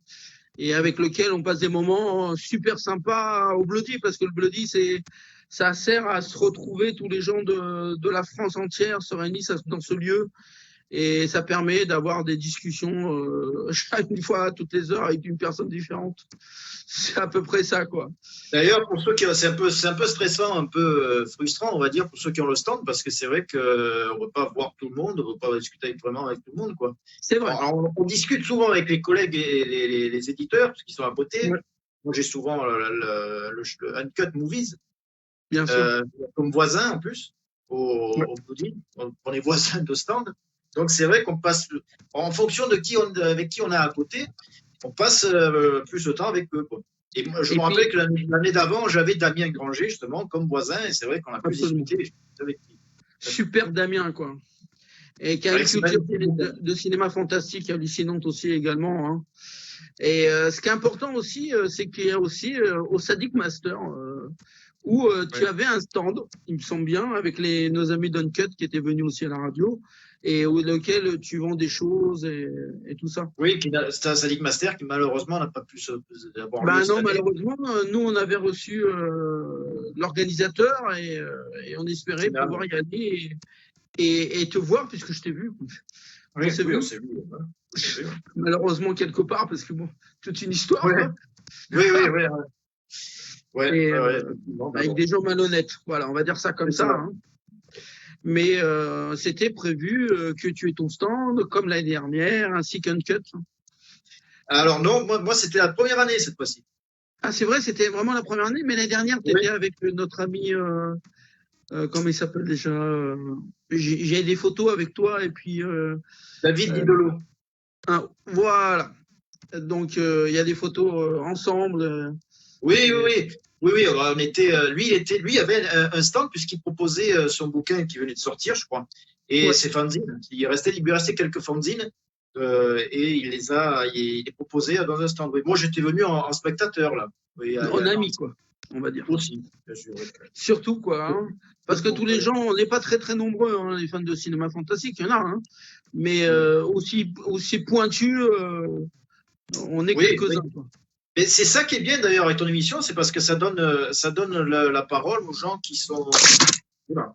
Et avec lequel on passe des moments super sympas au Bloody, parce que le Bloody, ça sert à se retrouver, tous les gens de la France entière se réunissent dans ce lieu, et ça permet d'avoir des discussions chaque fois, toutes les heures, avec une personne différente. C'est à peu près ça, quoi. D'ailleurs, pour ceux qui, c'est un peu stressant, un peu frustrant, on va dire, pour ceux qui ont le stand, parce que c'est vrai qu'on ne veut pas voir tout le monde, on ne veut pas discuter vraiment avec tout le monde, quoi. C'est vrai. Alors, on discute souvent avec les collègues et les éditeurs, parce qu'ils sont à côté. Ouais. Moi, j'ai souvent le Uncut Movies, Bien sûr. comme voisin en plus, au Bloody. On est voisins de stand. Donc, c'est vrai qu'on passe, en fonction de avec qui on est à côté, on passe plus de temps avec eux, quoi. Et moi, je me rappelle que l'année d'avant, j'avais Damien Granger, justement, comme voisin, et c'est vrai qu'on a pu discuter avec lui. Super Damien, quoi. Et qui a une culture de cinéma fantastique hallucinante aussi également, hein. Et ce qui est important aussi, c'est qu'il y a aussi au Sadik Master, où tu avais un stand, il me semble bien, avec nos amis d'Uncut qui étaient venus aussi à la radio, et lequel tu vends des choses et tout ça. Oui, c'est un Sadik Master qui malheureusement n'a pas pu avoir lieu. Non, malheureusement, nous on avait reçu l'organisateur et on espérait pouvoir y aller et te voir puisque je t'ai vu. Oui, on s'est vu. Malheureusement quelque part parce que bon, toute une histoire. Ouais. Hein. Oui. Avec des gens malhonnêtes. Voilà, on va dire ça comme ça. Hein. Mais c'était prévu que tu aies ton stand comme l'année dernière, ainsi qu'Uncut. Alors non, moi c'était la première année cette fois-ci. Ah, c'est vrai, c'était vraiment la première année, mais l'année dernière, tu étais avec notre ami, comment il s'appelle déjà j'ai des photos avec toi et puis... David Didolo. Voilà. Donc, il y a des photos ensemble. Oui. On était, lui avait un stand puisqu'il proposait son bouquin qui venait de sortir, je crois, et ses fanzines. Il lui restait quelques fanzines et il les proposait dans un stand. Oui. Moi, j'étais venu en spectateur là. Oui, en ami, quoi, on va dire. Aussi, bien sûr. Surtout, quoi. Hein, parce que tous les gens, on n'est pas très très nombreux, hein, les fans de cinéma fantastique, il y en a, hein, mais aussi pointus, on est quelques-uns. Oui. Mais c'est ça qui est bien d'ailleurs avec ton émission, c'est parce que ça donne la parole aux gens qui sont. Voilà.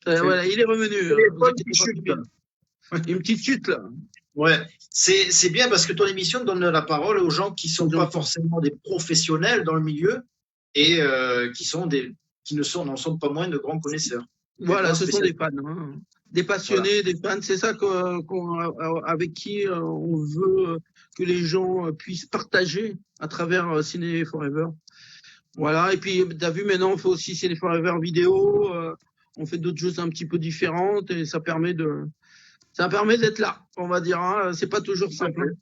Voilà, il est revenu. Une petite chute là. Ouais, c'est bien parce que ton émission donne la parole aux gens qui sont pas forcément des professionnels dans le milieu et qui n'en sont pas moins de grands connaisseurs. Voilà, ce sont des fans, hein. Des passionnés, des fans. C'est ça avec qui on veut que les gens puissent partager à travers Ciné Forever. Voilà, et puis tu as vu maintenant, on fait aussi c'est les Forever vidéo, on fait d'autres choses un petit peu différentes et ça permet d'être là, on va dire. Hein. C'est pas toujours simple.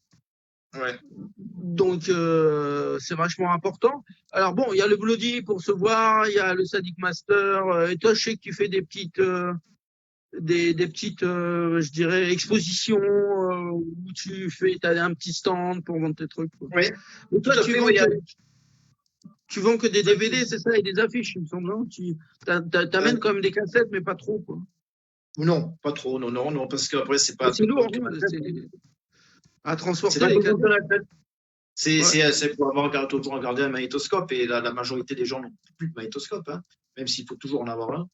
Ouais. Donc c'est vachement important. Alors bon, il y a le Bloody pour se voir, il y a le Sadic Master, et toi je sais que tu fais des petites je dirais expositions où t'as un petit stand pour vendre tes trucs. Quoi. Oui. Et toi Tout à tu fait, vends oui, tu vends que des DVD, c'est ça, et des affiches, il me semble. Hein t'amènes quand même des cassettes, mais pas trop, quoi. Non, pas trop, non, parce qu'après, c'est pas. C'est lourd, hein, à C'est transporter pas les pour cassettes. la tête. Ouais. C'est pour avoir toujours regardé un magnétoscope et la majorité des gens n'ont plus de magnétoscope, hein, même s'il faut toujours en avoir un.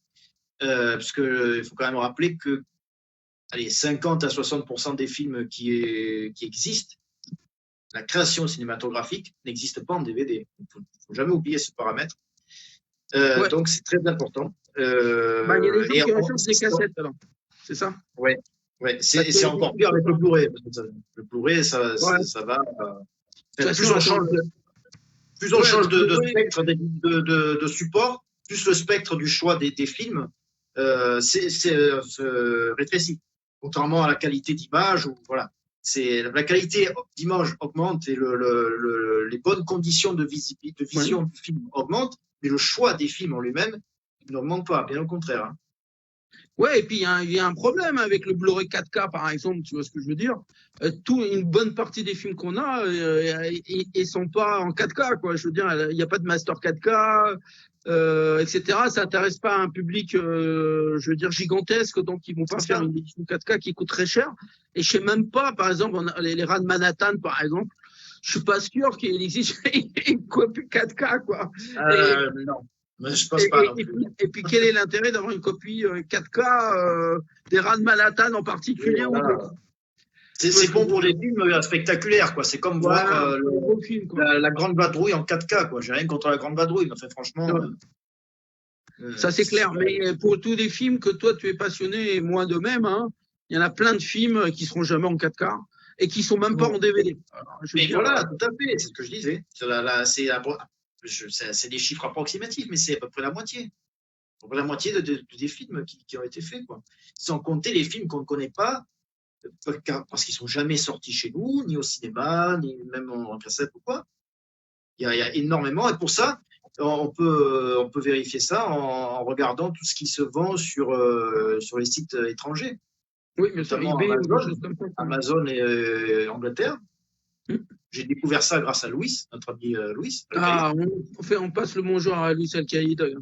Parce qu'il faut quand même rappeler que allez, 50 à 60% des films qui existent, la création cinématographique n'existe pas en DVD. Il ne faut jamais oublier ce paramètre. Ouais. Donc, c'est très important. Il y a des gens qui recherchent des cassettes, alors. C'est ça? Ouais. C'est encore pire avec le Blu-ray. Le Blu-ray, ça va. Plus on change de spectre de support, plus le spectre du choix des films se rétrécit. Contrairement à la qualité d'image, voilà. La qualité d'image augmente et les bonnes conditions de vision du film augmentent, mais le choix des films en lui-même n'augmente pas, bien au contraire. Hein. Ouais, et puis il y a un problème avec le Blu-ray 4K, par exemple, tu vois ce que je veux dire? Une bonne partie des films qu'on a, ils sont pas en 4K, quoi. Je veux dire, il n'y a pas de master 4K, etc. Ça n'intéresse pas un public, je veux dire, gigantesque, donc ils vont pas faire une édition 4K qui coûte très cher. Et je sais même pas, par exemple, les rats de Manhattan, par exemple, je suis pas sûr qu'il existe une copie 4K, quoi. Non. Mais je pense pas. Et puis, quel est l'intérêt d'avoir une copie 4K des rats de Manhattan en particulier? Voilà. C'est bon pour les films spectaculaires, quoi. C'est comme voir la Grande Vadrouille en 4K, quoi. J'ai rien contre la Grande Vadrouille, mais franchement. Ça, c'est clair. Mais pour tous les films que toi, tu es passionné, et moi de même, hein, il y en a plein de films qui seront jamais en 4K et qui sont même pas en DVD. Alors, voilà, tout à fait. C'est ce que je disais. C'est des chiffres approximatifs, mais c'est à peu près la moitié. La moitié des films qui ont été faits, quoi. Sans compter les films qu'on ne connaît pas, parce qu'ils ne sont jamais sortis chez nous, ni au cinéma, ni même en cassette ou quoi. Il y a énormément, et pour ça, on peut vérifier ça en regardant tout ce qui se vend sur les sites étrangers. Oui, mais notamment Amazon et Angleterre. J'ai découvert ça grâce à Louis, notre ami Louis. On passe le bonjour à Louis Alcaïd.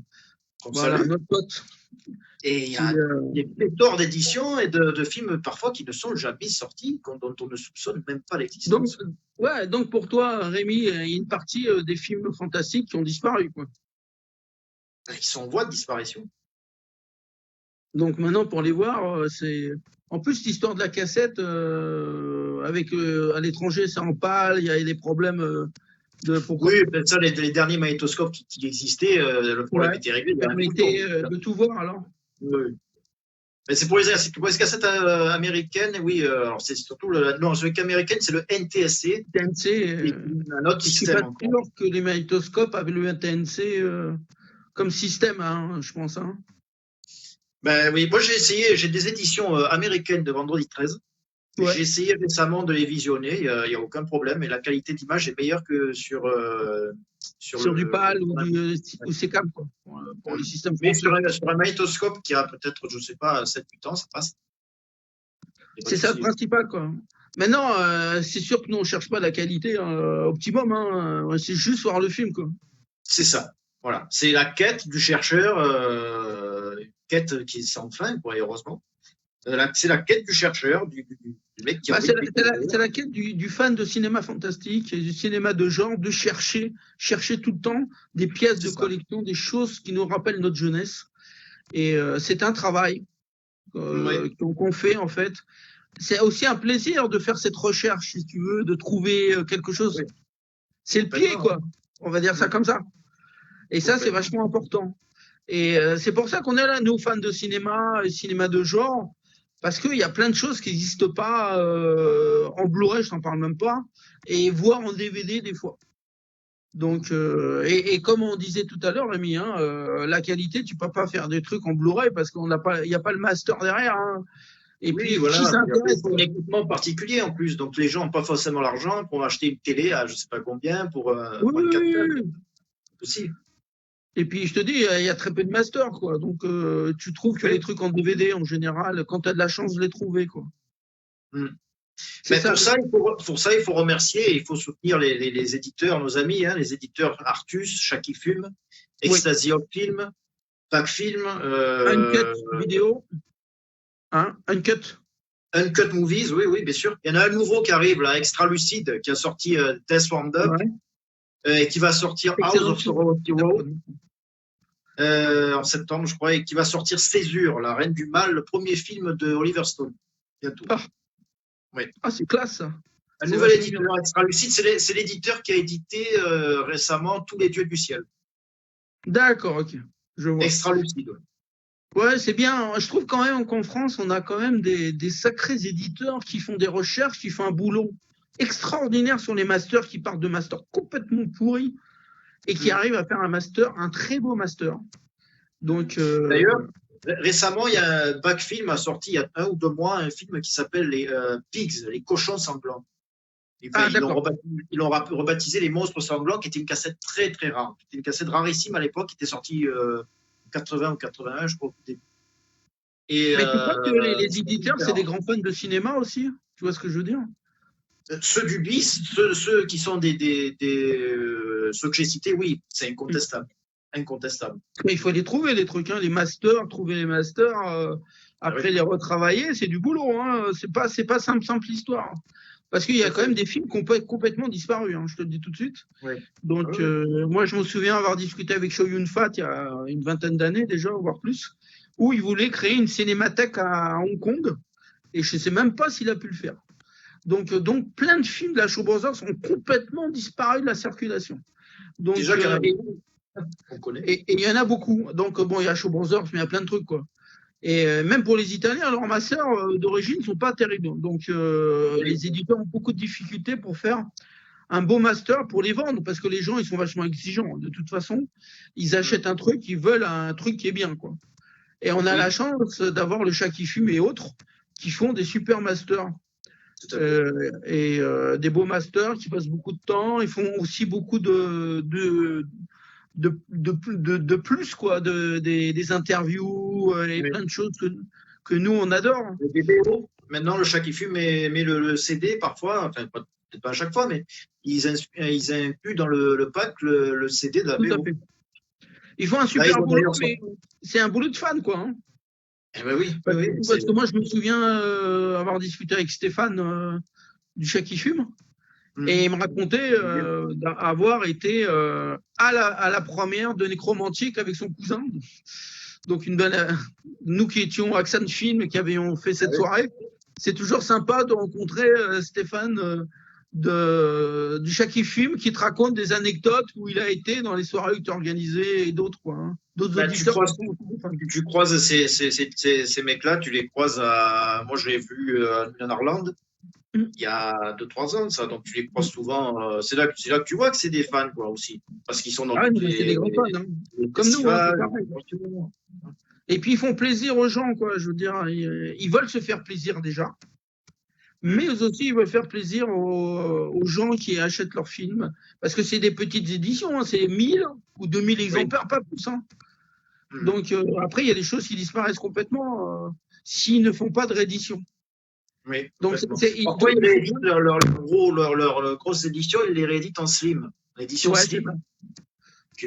Voilà, notre pote. Et il y a des pléthores d'éditions et de films parfois qui ne sont jamais sortis, dont on ne soupçonne même pas l'existence. Donc pour toi, Rémi, il y a une partie des films fantastiques qui ont disparu, quoi. Ils sont en voie de disparition. Donc maintenant, pour les voir, c'est... En plus, l'histoire de la cassette, à l'étranger, c'est en pâle, il y a des problèmes Oui, peut-être ça, les derniers magnétoscopes qui existaient, le problème était réglé. Ça permettait de tout voir, alors. Oui. Mais c'est pour les cassettes américaines, oui. Alors c'est surtout celui américaine, c'est le NTSC. TNC. Un autre système. Je suis pas sûr que les magnétoscopes avaient le TNC comme système, hein, je pense. Hein. Ben oui, moi j'ai des éditions américaines de Vendredi 13. Ouais. J'ai essayé récemment de les visionner, il n'y a aucun problème, et la qualité d'image est meilleure que sur du PAL ou CCAM, quoi, pour les systèmes. Mais sur un magnétoscope qui a peut-être, je ne sais pas, 7-8 ans, ça passe. C'est ça le principal, quoi. Maintenant, c'est sûr que nous, on ne cherche pas la qualité optimum, hein, c'est juste voir le film, quoi. C'est ça, voilà. C'est la quête du chercheur, une quête qui est sans fin, quoi, heureusement. C'est la quête du chercheur, du mec qui a c'est la quête du fan de cinéma fantastique et du cinéma de genre, de chercher tout le temps des pièces de collection, des choses qui nous rappellent notre jeunesse. Et c'est un travail qu'on fait, en fait. C'est aussi un plaisir de faire cette recherche, si tu veux, de trouver quelque chose. Oui. C'est le pied, quoi. On va dire ça comme ça. Et ça, c'est vachement important. Et c'est pour ça qu'on est là, nous, fans de cinéma et cinéma de genre. Parce qu'il y a plein de choses qui n'existent pas en Blu-ray, je t'en parle même pas, et voire en DVD des fois. Donc, et comme on disait tout à l'heure, Rémi, hein, la qualité, tu peux pas faire des trucs en Blu-ray parce qu'il n'y a pas le master derrière. Hein. Et Oui, puis, voilà. qui s'intéresse? Il faut un équipement particulier en plus. Donc, les gens n'ont pas forcément l'argent pour acheter une télé à je sais pas combien pour Oui, une 4K oui. aussi. Et puis, je te dis, il y a très peu de masters, quoi. Donc, tu trouves que Oui. les trucs en DVD, en général, quand tu as de la chance de les trouver, quoi. Mm. C'est Mais ça. pour ça, il faut remercier et il faut soutenir les éditeurs, nos amis, hein, les éditeurs Artus, Shaki Film, Extasio Film, Pack Film, Uncut vidéo. Hein, Uncut. Uncut Movies, oui, oui, bien sûr. Il y en a un nouveau qui arrive, là, Extra Lucide, qui a sorti Death Warmed Up, Ouais. et qui va sortir House Excellent of film. Sorrow en septembre, je crois, et qui va sortir Césure, La Reine du Mal, le premier film de Oliver Stone, bientôt. Ah. Oui. Ah, c'est classe, ça. Un C'est nouvel vachement éditeur bien. Extra Lucide, c'est l'éditeur qui a édité récemment Tous les dieux du ciel. D'accord, ok. Je vois. Extra Lucide. Ouais, c'est bien. Je trouve quand même qu'en France, on a quand même des sacrés éditeurs qui font des recherches, qui font un boulot extraordinaire sur les masters, qui partent de masters complètement pourris et qui arrivent à faire un master, un très beau master. Donc, D'ailleurs, récemment, il y a un Backfilm a sorti il y a 1 ou 2 mois un film qui s'appelle les Pigs, les cochons sanglants. Ils l'ont rebaptisé les monstres sanglants, qui était une cassette très très rare. C'était une cassette rarissime à l'époque, qui était sortie en 80 ou 81, je crois. Et, mais tu crois que les éditeurs, c'est des grands fans de cinéma aussi? Tu vois ce que je veux dire? Ceux du BIS, ceux qui sont ceux que j'ai cités, oui, c'est incontestable. Incontestable. Mais il faut les trouver, les trucs, hein, les masters, trouver les masters, après les retravailler, c'est du boulot. Hein. C'est pas simple l'histoire. Parce qu'il y a quand même des films qui ont complètement disparu, hein, je te le dis tout de suite. Oui. Donc, moi, je me souviens avoir discuté avec Chow Yun-fat il y a une vingtaine d'années déjà, voire plus, où il voulait créer une cinémathèque à Hong Kong, et je ne sais même pas s'il a pu le faire. Donc, plein de films de la Shaw Brothers ont complètement disparu de la circulation. Donc, déjà qu'il y en a beaucoup. On connaît. Et il y en a beaucoup. Donc, bon, il y a Shaw Brothers, mais il y a plein de trucs, quoi. Et même pour les Italiens, leurs masters d'origine ne sont pas terribles. Donc, les éditeurs ont beaucoup de difficultés pour faire un beau master pour les vendre, parce que les gens, ils sont vachement exigeants. De toute façon, ils achètent un truc, ils veulent un truc qui est bien, quoi. Et on a la chance d'avoir le Chat qui fume et autres qui font des super masters. Des beaux masters qui passent beaucoup de temps. Ils font aussi beaucoup de plus, quoi, des interviews et plein de choses que nous, on adore. Des BO. Maintenant, le Chat qui fume met le CD parfois, enfin, peut-être pas à chaque fois, mais ils incluent dans le pack le CD de la BO. Ils font un super boulot, mais c'est un boulot de fan, quoi. Hein. Eh ben oui, parce que moi, je me souviens avoir discuté avec Stéphane du Chat qui fume. Et il me racontait avoir été à la première de Nécromantique avec son cousin. Donc, nous qui étions à Axan Film, qui avions fait cette soirée, c'est toujours sympa de rencontrer Stéphane du Chat qui fume, qui te raconte des anecdotes où il a été dans les soirées que tu as organisées et d'autres, quoi. Hein. D'autres auditeurs. Tu croises ces mecs-là, tu les croises à. Moi, je l'ai vu à Nanarland. Il y a 2-3 ans, ça, donc tu les croises souvent. C'est là que tu vois que c'est des fans, quoi, aussi. Parce qu'ils sont dans c'est des grands fans, hein. Comme nous, hein, c'est pareil. Et puis ils font plaisir aux gens, quoi. Je veux dire, ils veulent se faire plaisir déjà. Mais aussi, ils veulent faire plaisir aux gens qui achètent leurs films. Parce que c'est des petites éditions, hein, c'est 1000 ou 2000 exemplaires, pas plus. Hein. Donc après, il y a des choses qui disparaissent complètement s'ils ne font pas de réédition. Oui. Donc, parfois, ils rééditent leur grosse édition, ils les rééditent en slim. L'édition slim. C'est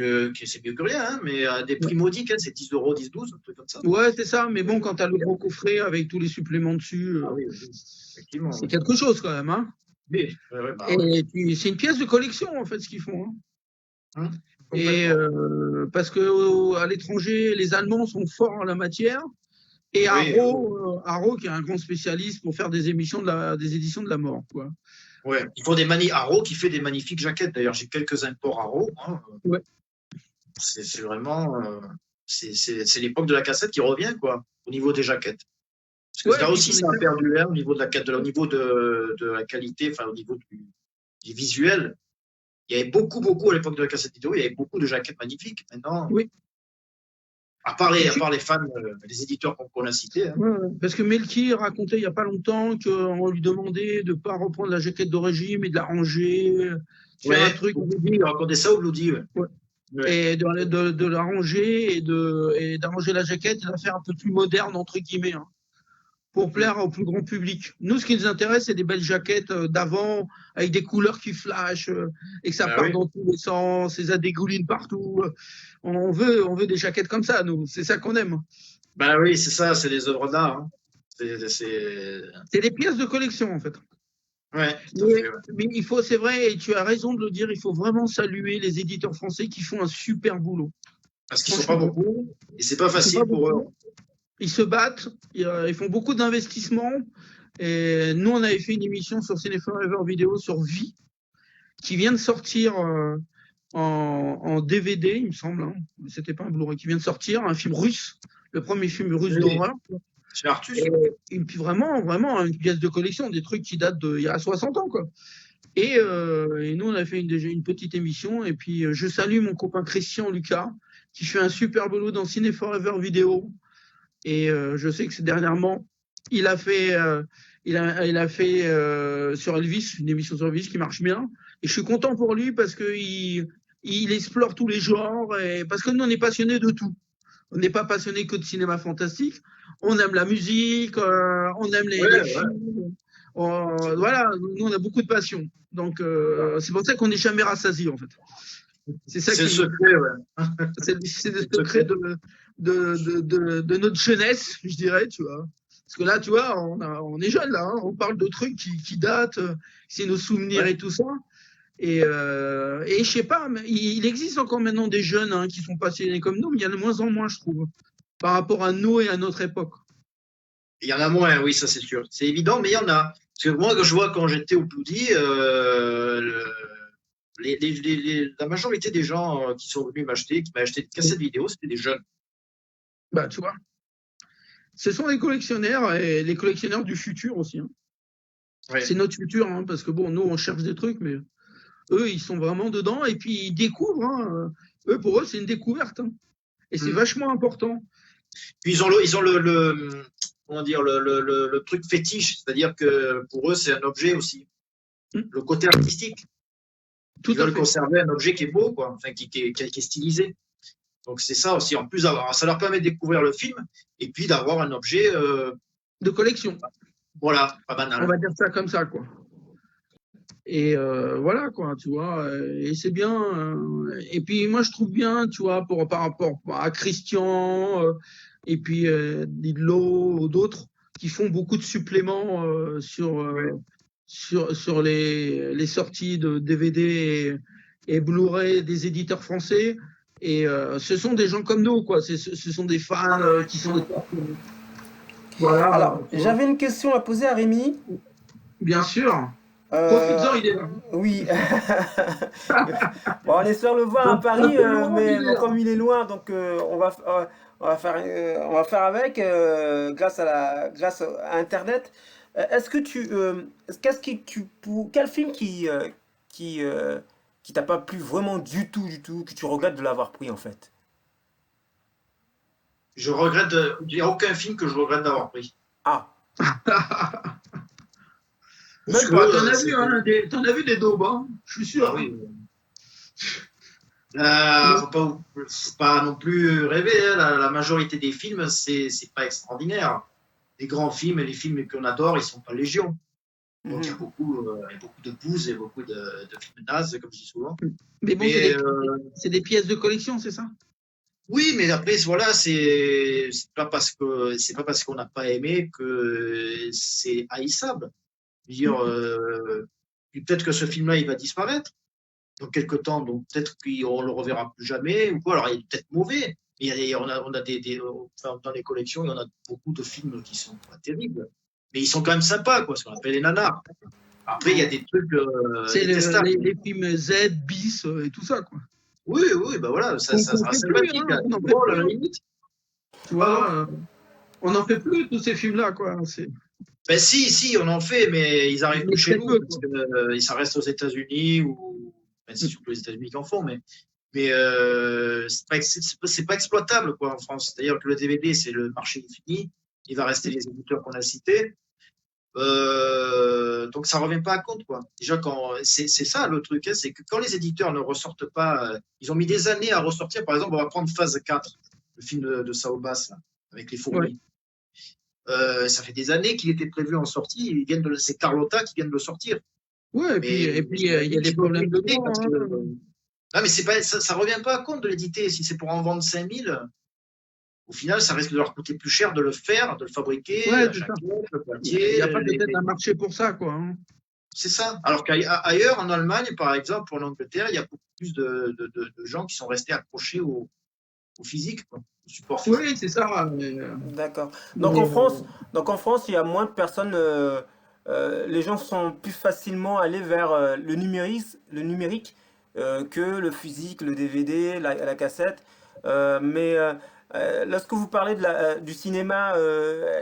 mieux que rien, hein, mais à des prix modiques, hein, c'est 10 €, 10, 12, un truc comme ça. Ouais, c'est ça, mais bon, quand tu as le gros coffret avec tous les suppléments dessus, effectivement, c'est quelque chose quand même. Hein. Oui, et puis, c'est une pièce de collection, en fait, ce qu'ils font. Hein. Et parce qu'à l'étranger, les Allemands sont forts en la matière. Et Haro, qui est un grand spécialiste pour faire des éditions de la mort, quoi. Ouais, il faut Haro qui fait des magnifiques jaquettes. D'ailleurs, j'ai quelques imports Haro. Hein. Ouais. C'est vraiment, c'est l'époque de la cassette qui revient, quoi, au niveau des jaquettes. Parce que là aussi, ça a perdu au niveau de la qualité, enfin, au niveau du visuel. il y avait beaucoup, à l'époque de la cassette vidéo, il y avait beaucoup de jaquettes magnifiques. Maintenant, Oui. à part les fans, les éditeurs qu'on a cités. Hein. Ouais, parce que Melky racontait il n'y a pas longtemps qu'on lui demandait de ne pas reprendre la jaquette d'origine, mais de la ranger, faire un truc. Il racontait ça au Bloody. Ouais. Et de la ranger et d'arranger la jaquette et de la faire un peu plus moderne, entre guillemets, hein, pour plaire au plus grand public. Nous, ce qui nous intéresse, c'est des belles jaquettes d'avant, avec des couleurs qui flashent, et que ça part dans tous les sens, et ça dégouline partout. On veut des jaquettes comme ça, nous. C'est ça qu'on aime. Ben oui, c'est ça, c'est des œuvres d'art. Hein. C'est des pièces de collection, en fait. Ouais, mais il faut, c'est vrai, et tu as raison de le dire, il faut vraiment saluer les éditeurs français qui font un super boulot. Parce qu'ils ne sont pas beaucoup, et c'est pas facile pour eux. Ils se battent, ils font beaucoup d'investissements. Et nous, on avait fait une émission sur Ciné Forever Vidéo sur Vie, qui vient de sortir en DVD, il me semble. Hein. C'était pas un Blu-ray, qui vient de sortir, un film russe, le premier film russe d'horreur. Chez Artus. Et puis vraiment, une pièce de collection, des trucs qui datent d'il y a 60 ans, quoi. Et nous, on a fait une petite émission. Et puis, je salue mon copain Christian Lucas, qui fait un super boulot dans Ciné Forever Vidéo. Et je sais que dernièrement, il a fait sur Elvis, une émission sur Elvis qui marche bien. Et je suis content pour lui parce qu'il explore tous les genres. Et parce que nous, on est passionnés de tout. On n'est pas passionnés que de cinéma fantastique. On aime la musique, on aime les films. Voilà, nous, on a beaucoup de passion. Donc, c'est pour ça qu'on n'est jamais rassasié, en fait. C'est le secret, ouais. C'est le secret de notre jeunesse, je dirais, tu vois. Parce que là, tu vois, on est jeunes, là. Hein, on parle de trucs qui datent, c'est nos souvenirs et tout ça. Et je sais pas, mais il existe encore maintenant des jeunes hein, qui sont passionnés comme nous, mais il y en a de moins en moins, je trouve, par rapport à nous et à notre époque. Il y en a moins, oui, ça c'est sûr. C'est évident, mais il y en a. Parce que moi, je vois quand j'étais au Bloody, la majorité des gens qui sont venus m'acheter, qui m'ont acheté des cassettes vidéo, c'était des jeunes. Bah, tu vois. Ce sont les collectionneurs et les collectionneurs du futur aussi. Hein. Ouais. C'est notre futur, hein, parce que bon, nous, on cherche des trucs, mais eux, ils sont vraiment dedans et puis ils découvrent. Hein. Pour eux, c'est une découverte. Hein. Et c'est vachement important. Puis ils ont comment dire, le truc fétiche, c'est-à-dire que pour eux, c'est un objet aussi. Le côté artistique. Ils veulent conserver un objet qui est beau, quoi, enfin, qui est stylisé. Donc c'est ça aussi. En plus, ça leur permet de découvrir le film et puis d'avoir un objet de collection. Voilà, pas banal. On va dire ça comme ça, quoi. Et voilà, quoi, tu vois. Et c'est bien. Et puis moi, je trouve bien, tu vois, par rapport à Christian et puis Didlo ou d'autres qui font beaucoup de suppléments sur les sorties de DVD et Blu-ray des éditeurs français. Et ce sont des gens comme nous, quoi. Ce sont des fans qui sont... Voilà. Alors, j'avais une question à poser à Rémi. Bien sûr. Profites-en, il est là. Oui. Bon, on espère le voir à Paris, mais comme il est loin, donc on va faire avec grâce à Internet. Est-ce que quel film qui t'a pas plu vraiment du tout, que tu regrettes de l'avoir pris en fait? Il n'y a aucun film que je regrette d'avoir pris. Ah. Même pas, t'en as vu des daubes, hein, je suis sûr. Ah oui. Faut pas non plus rêver, hein. La majorité des films, c'est pas extraordinaire. Les grands films et les films qu'on adore, ils sont pas légion. Donc il y a beaucoup de bouses et beaucoup de films nazes, comme je dis souvent. Mais bon, c'est des pièces de collection, c'est ça? Oui, mais après, voilà, c'est pas parce qu'on n'a pas aimé que c'est haïssable. Je veux dire, peut-être que ce film-là, il va disparaître dans quelques temps, donc peut-être qu'on le reverra plus jamais, ou quoi. Alors, il est peut-être mauvais. On a dans les collections, il y en a beaucoup de films qui sont pas terribles, mais ils sont quand même sympas, quoi, ce qu'on appelle les nanars. Après, il y a des trucs. C'est les films Z, bis et tout ça, quoi. Oui, bah voilà, ça sera sympathique. Hein, à la limite. Tu vois, on n'en fait plus tous ces films-là, quoi. Ben si, on en fait, mais ils arrivent plus chez nous, parce que ça reste aux États-Unis ou c'est surtout les États-Unis qui en font, mais c'est pas exploitable quoi en France. C'est-à-dire que le DVD, c'est le marché fini, il va rester les éditeurs qu'on a cités. Donc ça revient pas à compte quoi. Déjà quand c'est ça le truc, hein, c'est que quand les éditeurs ne ressortent pas, ils ont mis des années à ressortir. Par exemple, on va prendre Phase 4, le film de Sao Bass là, avec les fourmis. Ça fait des années qu'il était prévu en sortie. C'est Carlotta qui vient de le sortir. Ouais, et puis il y a des problèmes de droit. Ah, mais c'est pas, ça revient pas à compte de l'éditer. Si c'est pour en vendre 5000, au final, ça risque de leur coûter plus cher de le faire, de le fabriquer. Ouais, la c'est ça. jaquette, le Il boîtier, n'y a pas peut-être un marché pour ça, quoi. Hein. C'est ça. Alors qu'ailleurs, en Allemagne, par exemple, ou en Angleterre, il y a beaucoup plus de gens qui sont restés accrochés au physique, quoi, au support physique. Oui, c'est ça. D'accord. Donc en France, il y a moins de personnes. Les gens sont plus facilement allés vers le numérique que le physique, le DVD, la cassette. Lorsque vous parlez du cinéma,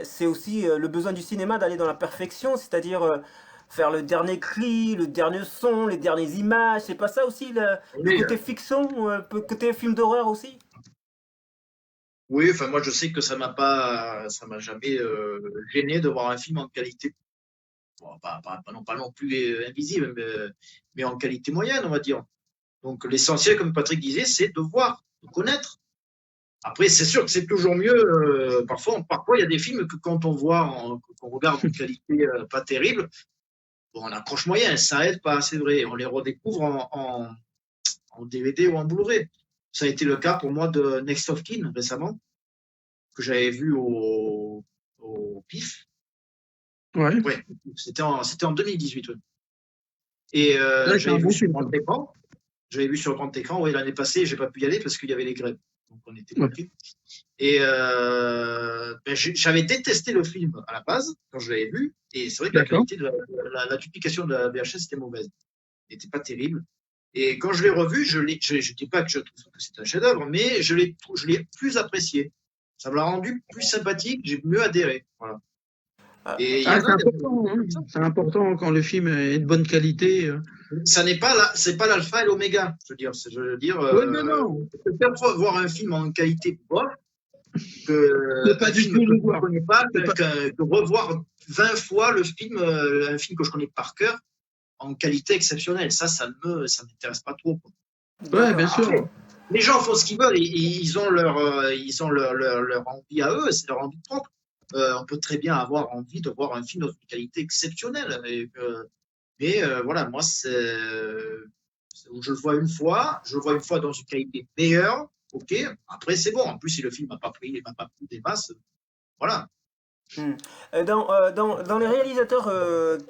c'est aussi le besoin du cinéma d'aller dans la perfection, c'est-à-dire faire le dernier cri, le dernier son, les dernières images. C'est pas ça aussi le côté fiction, côté film d'horreur aussi? Oui, enfin moi je sais que ça m'a jamais gêné de voir un film en qualité, bon, pas non plus invisible, mais en qualité moyenne, on va dire. Donc l'essentiel, comme Patrick disait, c'est de voir, de connaître. Après, c'est sûr que c'est toujours mieux. Parfois, il y a des films que quand on voit, qu'on regarde en qualité pas terrible, bon, on accroche moyen, ça aide pas, c'est vrai. On les redécouvre en DVD ou en Blu-ray. Ça a été le cas pour moi de Next of Kin récemment, que j'avais vu au PIF. Ouais. Ouais, c'était en 2018. Ouais. Et j'avais vu sur grand écran. J'avais vu sur grand écran. Oui, l'année passée, j'ai pas pu y aller parce qu'il y avait les grèves. Donc on était bloqués. Et j'avais détesté le film à la base quand je l'avais vu. Et c'est vrai que la qualité de la duplication de la VHS était mauvaise. Elle n'était pas terrible. Et quand je l'ai revu, je dis pas que je trouve que c'est un chef-d'œuvre, mais je l'ai plus apprécié. Ça me l'a rendu plus sympathique, j'ai mieux adhéré. Voilà. C'est important, hein. C'est important quand le film est de bonne qualité. Ça n'est pas c'est pas l'alpha et l'oméga. Je veux dire, non. je préfère voir un film en qualité bof que pas un du film tout que le je voir. ne connais pas, que revoir 20 fois le film, un film que je connais par cœur, en qualité exceptionnelle. Ça m'intéresse pas trop. Quoi. Ouais, bien sûr. Après, les gens font ce qu'ils veulent et ils ont leur envie à eux, c'est leur envie propre. On peut très bien avoir envie de voir un film d'une qualité exceptionnelle. Mais voilà, moi, je le vois une fois dans une qualité meilleure. Ok, après c'est bon. En plus, si le film m'a pas pris des masses, voilà. Dans les réalisateurs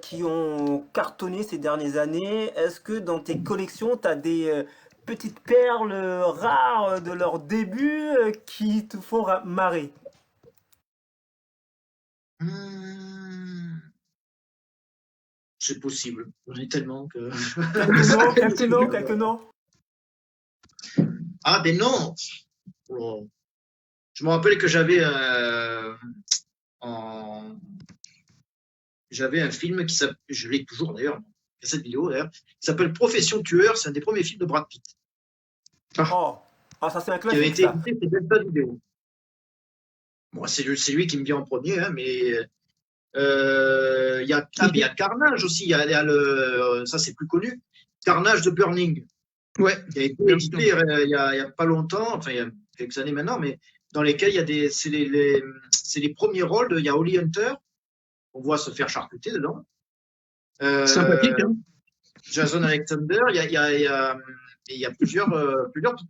qui ont cartonné ces dernières années, est-ce que dans tes collections, tu as des petites perles rares de leur début qui te font marrer? C'est possible. J'en ai tellement que. Quelques noms. Ah, des noms. Oh. Je me rappelle que j'avais un film qui s'appelle, je l'ai toujours d'ailleurs, cette vidéo d'ailleurs, qui s'appelle Profession tueur. C'est un des premiers films de Brad Pitt. Ça c'est un Qui avait classique. été édité, c'est même pas vidéo. Bon, c'est lui qui me vient en premier, hein, mais il y a Carnage aussi. Il y a ça c'est plus connu. Carnage de Burning. Ouais. Qui a été édité il y a pas longtemps, enfin il y a quelques années maintenant, mais dans lesquels il y a c'est les premiers rôles il y a Holly Hunter, on voit se faire charcuter dedans. Sympathique, hein. Jason Alexander, il y a plusieurs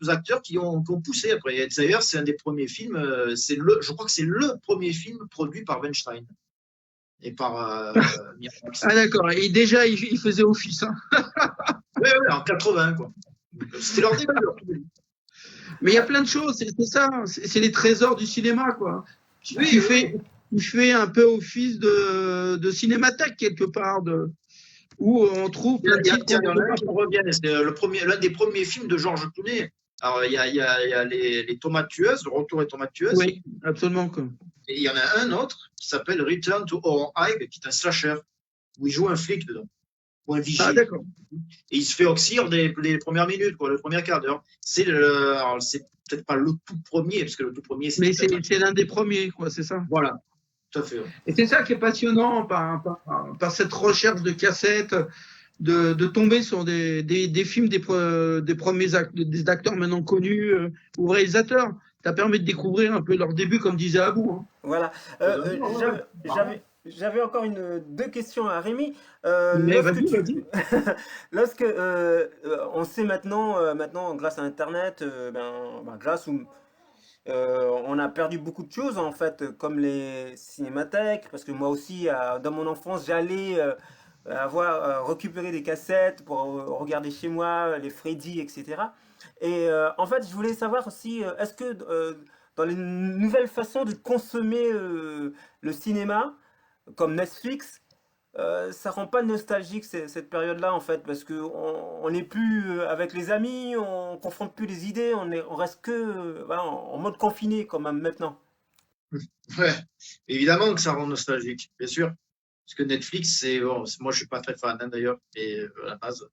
acteurs qui ont poussé après. D'ailleurs, c'est un des premiers films, je crois que c'est le premier film produit par Weinstein et par Miramax. Ah d'accord, et déjà il faisait office. Hein. Oui, en 80 quoi. C'était leur début. Mais il y a plein de choses, c'est ça, c'est les trésors du cinéma, quoi. Oui, Tu fais un peu office de cinémathèque quelque part, où on trouve plein de titres. Il y en a un qui me revient, c'est l'un des premiers films de Georges Clooney. Alors il y a les Tomates tueuses, le retour des Tomates tueuses. Oui, absolument. Quoi. Et il y en a un autre qui s'appelle Return to Our Hive, qui est un slasher, où il joue un flic dedans. un Ah, vigile. d'accord. Et il se fait oxyre dès les premières minutes, quoi, le premier quart d'heure. Alors, c'est peut-être pas le tout premier, parce que le tout premier, Mais c'était peut-être. c'est l'un des premiers, quoi, c'est ça. Voilà, tout à fait. Ouais. Et c'est ça qui est passionnant par cette recherche de cassettes, de tomber sur des films des premiers des acteurs maintenant connus ou réalisateurs. Ça permet de découvrir un peu leur début, comme disait Abou. Hein. Voilà. J'avais encore deux questions à Rémi. Mais vas-y. Lorsque on sait maintenant grâce à Internet, on a perdu beaucoup de choses en fait, comme les cinémathèques, parce que moi aussi, dans mon enfance, j'allais récupérer des cassettes pour regarder chez moi, les Freddy, etc. Et en fait, je voulais savoir aussi, est-ce que dans les nouvelles façons de consommer le cinéma, comme Netflix, ça rend pas nostalgique cette période-là en fait, parce que on n'est plus avec les amis, on confronte plus les idées, on reste que voilà, en mode confiné comme maintenant. Ouais. Évidemment que ça rend nostalgique, bien sûr. Parce que Netflix, moi, je suis pas très fan, hein, d'ailleurs, et à la base,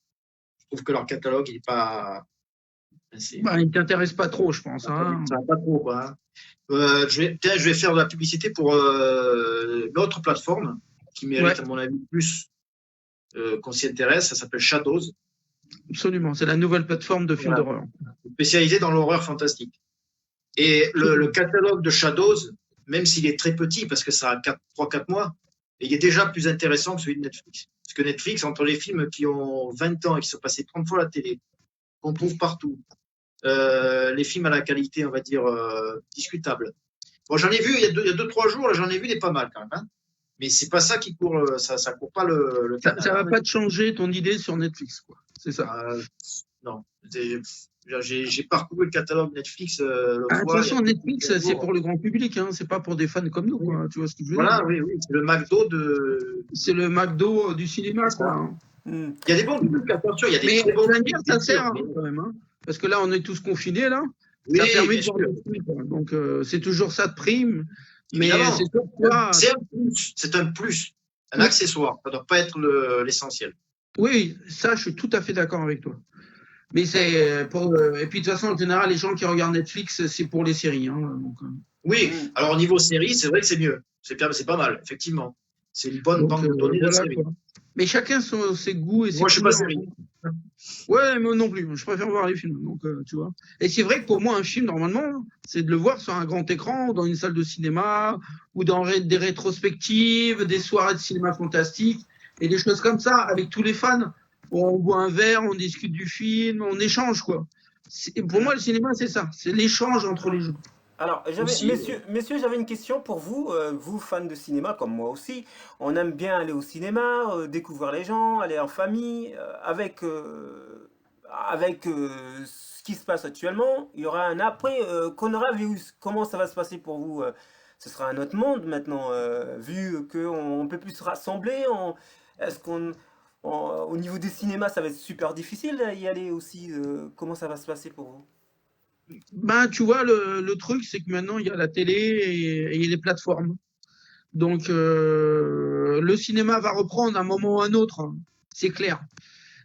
je trouve que leur catalogue, il est pas. Bah, il ne t'intéresse pas trop, je pense. Hein. Ça va pas trop, quoi. Hein. Je vais faire de la publicité pour l'autre plateforme qui mérite, à mon avis, plus qu'on s'y intéresse. Ça s'appelle Shadows. Absolument, c'est la nouvelle plateforme de films d'horreur. Spécialisée dans l'horreur fantastique. Et le catalogue de Shadows, même s'il est très petit, parce que ça a 3-4 mois, il est déjà plus intéressant que celui de Netflix. Parce que Netflix, entre les films qui ont 20 ans et qui sont passés 30 fois à la télé, qu'on trouve partout, les films à la qualité, on va dire, discutable. Bon, j'en ai vu il y a 2-3 jours, là, j'en ai vu des pas mal quand même. Hein. Mais c'est pas ça qui court, ça court pas le canal. Ça va pas te changer ton idée sur Netflix, quoi. C'est ça. Non. J'ai parcouru le catalogue Netflix. De toute façon, Netflix, c'est pour le grand public, hein. C'est pas pour des fans comme nous, quoi. Oui. Tu vois ce que je veux dire. Oui, c'est le McDo de. C'est le McDo du cinéma, quoi. Hein. Il y a des bons trucs, attention, il y a des mais très bons trucs. Ça sert, hein, quand même, hein. Parce que là, on est tous confinés, là. Oui, ça permet de voir le film, donc, c'est toujours ça de prime. Mais c'est un plus, un accessoire. Ça ne doit pas être l'essentiel. Oui, ça, je suis tout à fait d'accord avec toi. Mais c'est pour. Et puis de toute façon, en général, les gens qui regardent Netflix, c'est pour les séries. Hein, donc, oui, alors au niveau série, c'est vrai que c'est mieux. C'est pas mal, effectivement. C'est une bonne banque de données de série. Mais chacun ses goûts et ses. Moi, je suis pas série. Ouais, moi non plus. Je préfère voir les films. Donc, tu vois. Et c'est vrai que pour moi, un film, normalement, c'est de le voir sur un grand écran, ou dans une salle de cinéma, ou dans des rétrospectives, des soirées de cinéma fantastique, et des choses comme ça, avec tous les fans. On boit un verre, on discute du film, on échange, quoi. Pour moi, le cinéma, c'est ça. C'est l'échange entre les gens. Alors, messieurs, j'avais une question pour vous, vous fans de cinéma comme moi aussi. On aime bien aller au cinéma, découvrir les gens, aller en famille, avec ce qui se passe actuellement. Il y aura un après qu'on aura vu. Comment ça va se passer pour vous? Ce sera un autre monde maintenant, vu qu'on ne peut plus se rassembler. Est-ce qu'on au niveau des cinémas, ça va être super difficile d'y aller aussi. Comment ça va se passer pour vous? Ben, tu vois, le truc, c'est que maintenant, il y a la télé et les plateformes. Donc, le cinéma va reprendre à un moment ou à un autre, hein, c'est clair.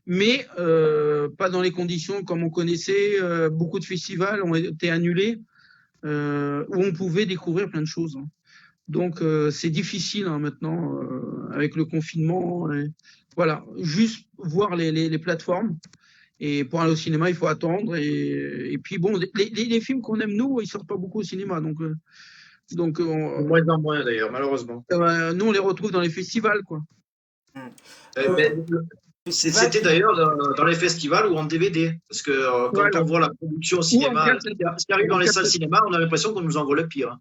Mais pas dans les conditions comme on connaissait. Beaucoup de festivals ont été annulés, où on pouvait découvrir plein de choses. Hein. Donc, c'est difficile hein, maintenant, avec le confinement. Voilà, juste voir les plateformes. Et pour aller au cinéma, il faut attendre. Et puis, bon, les films qu'on aime, nous, ils sortent pas beaucoup au cinéma. Donc moins en moins, d'ailleurs, malheureusement. Nous, on les retrouve dans les festivals, quoi. C'était d'ailleurs dans les festivals ou en DVD. Parce que quand on voit la production au cinéma, ce qui arrive dans les salles cinéma, on a l'impression qu'on nous envoie le pire.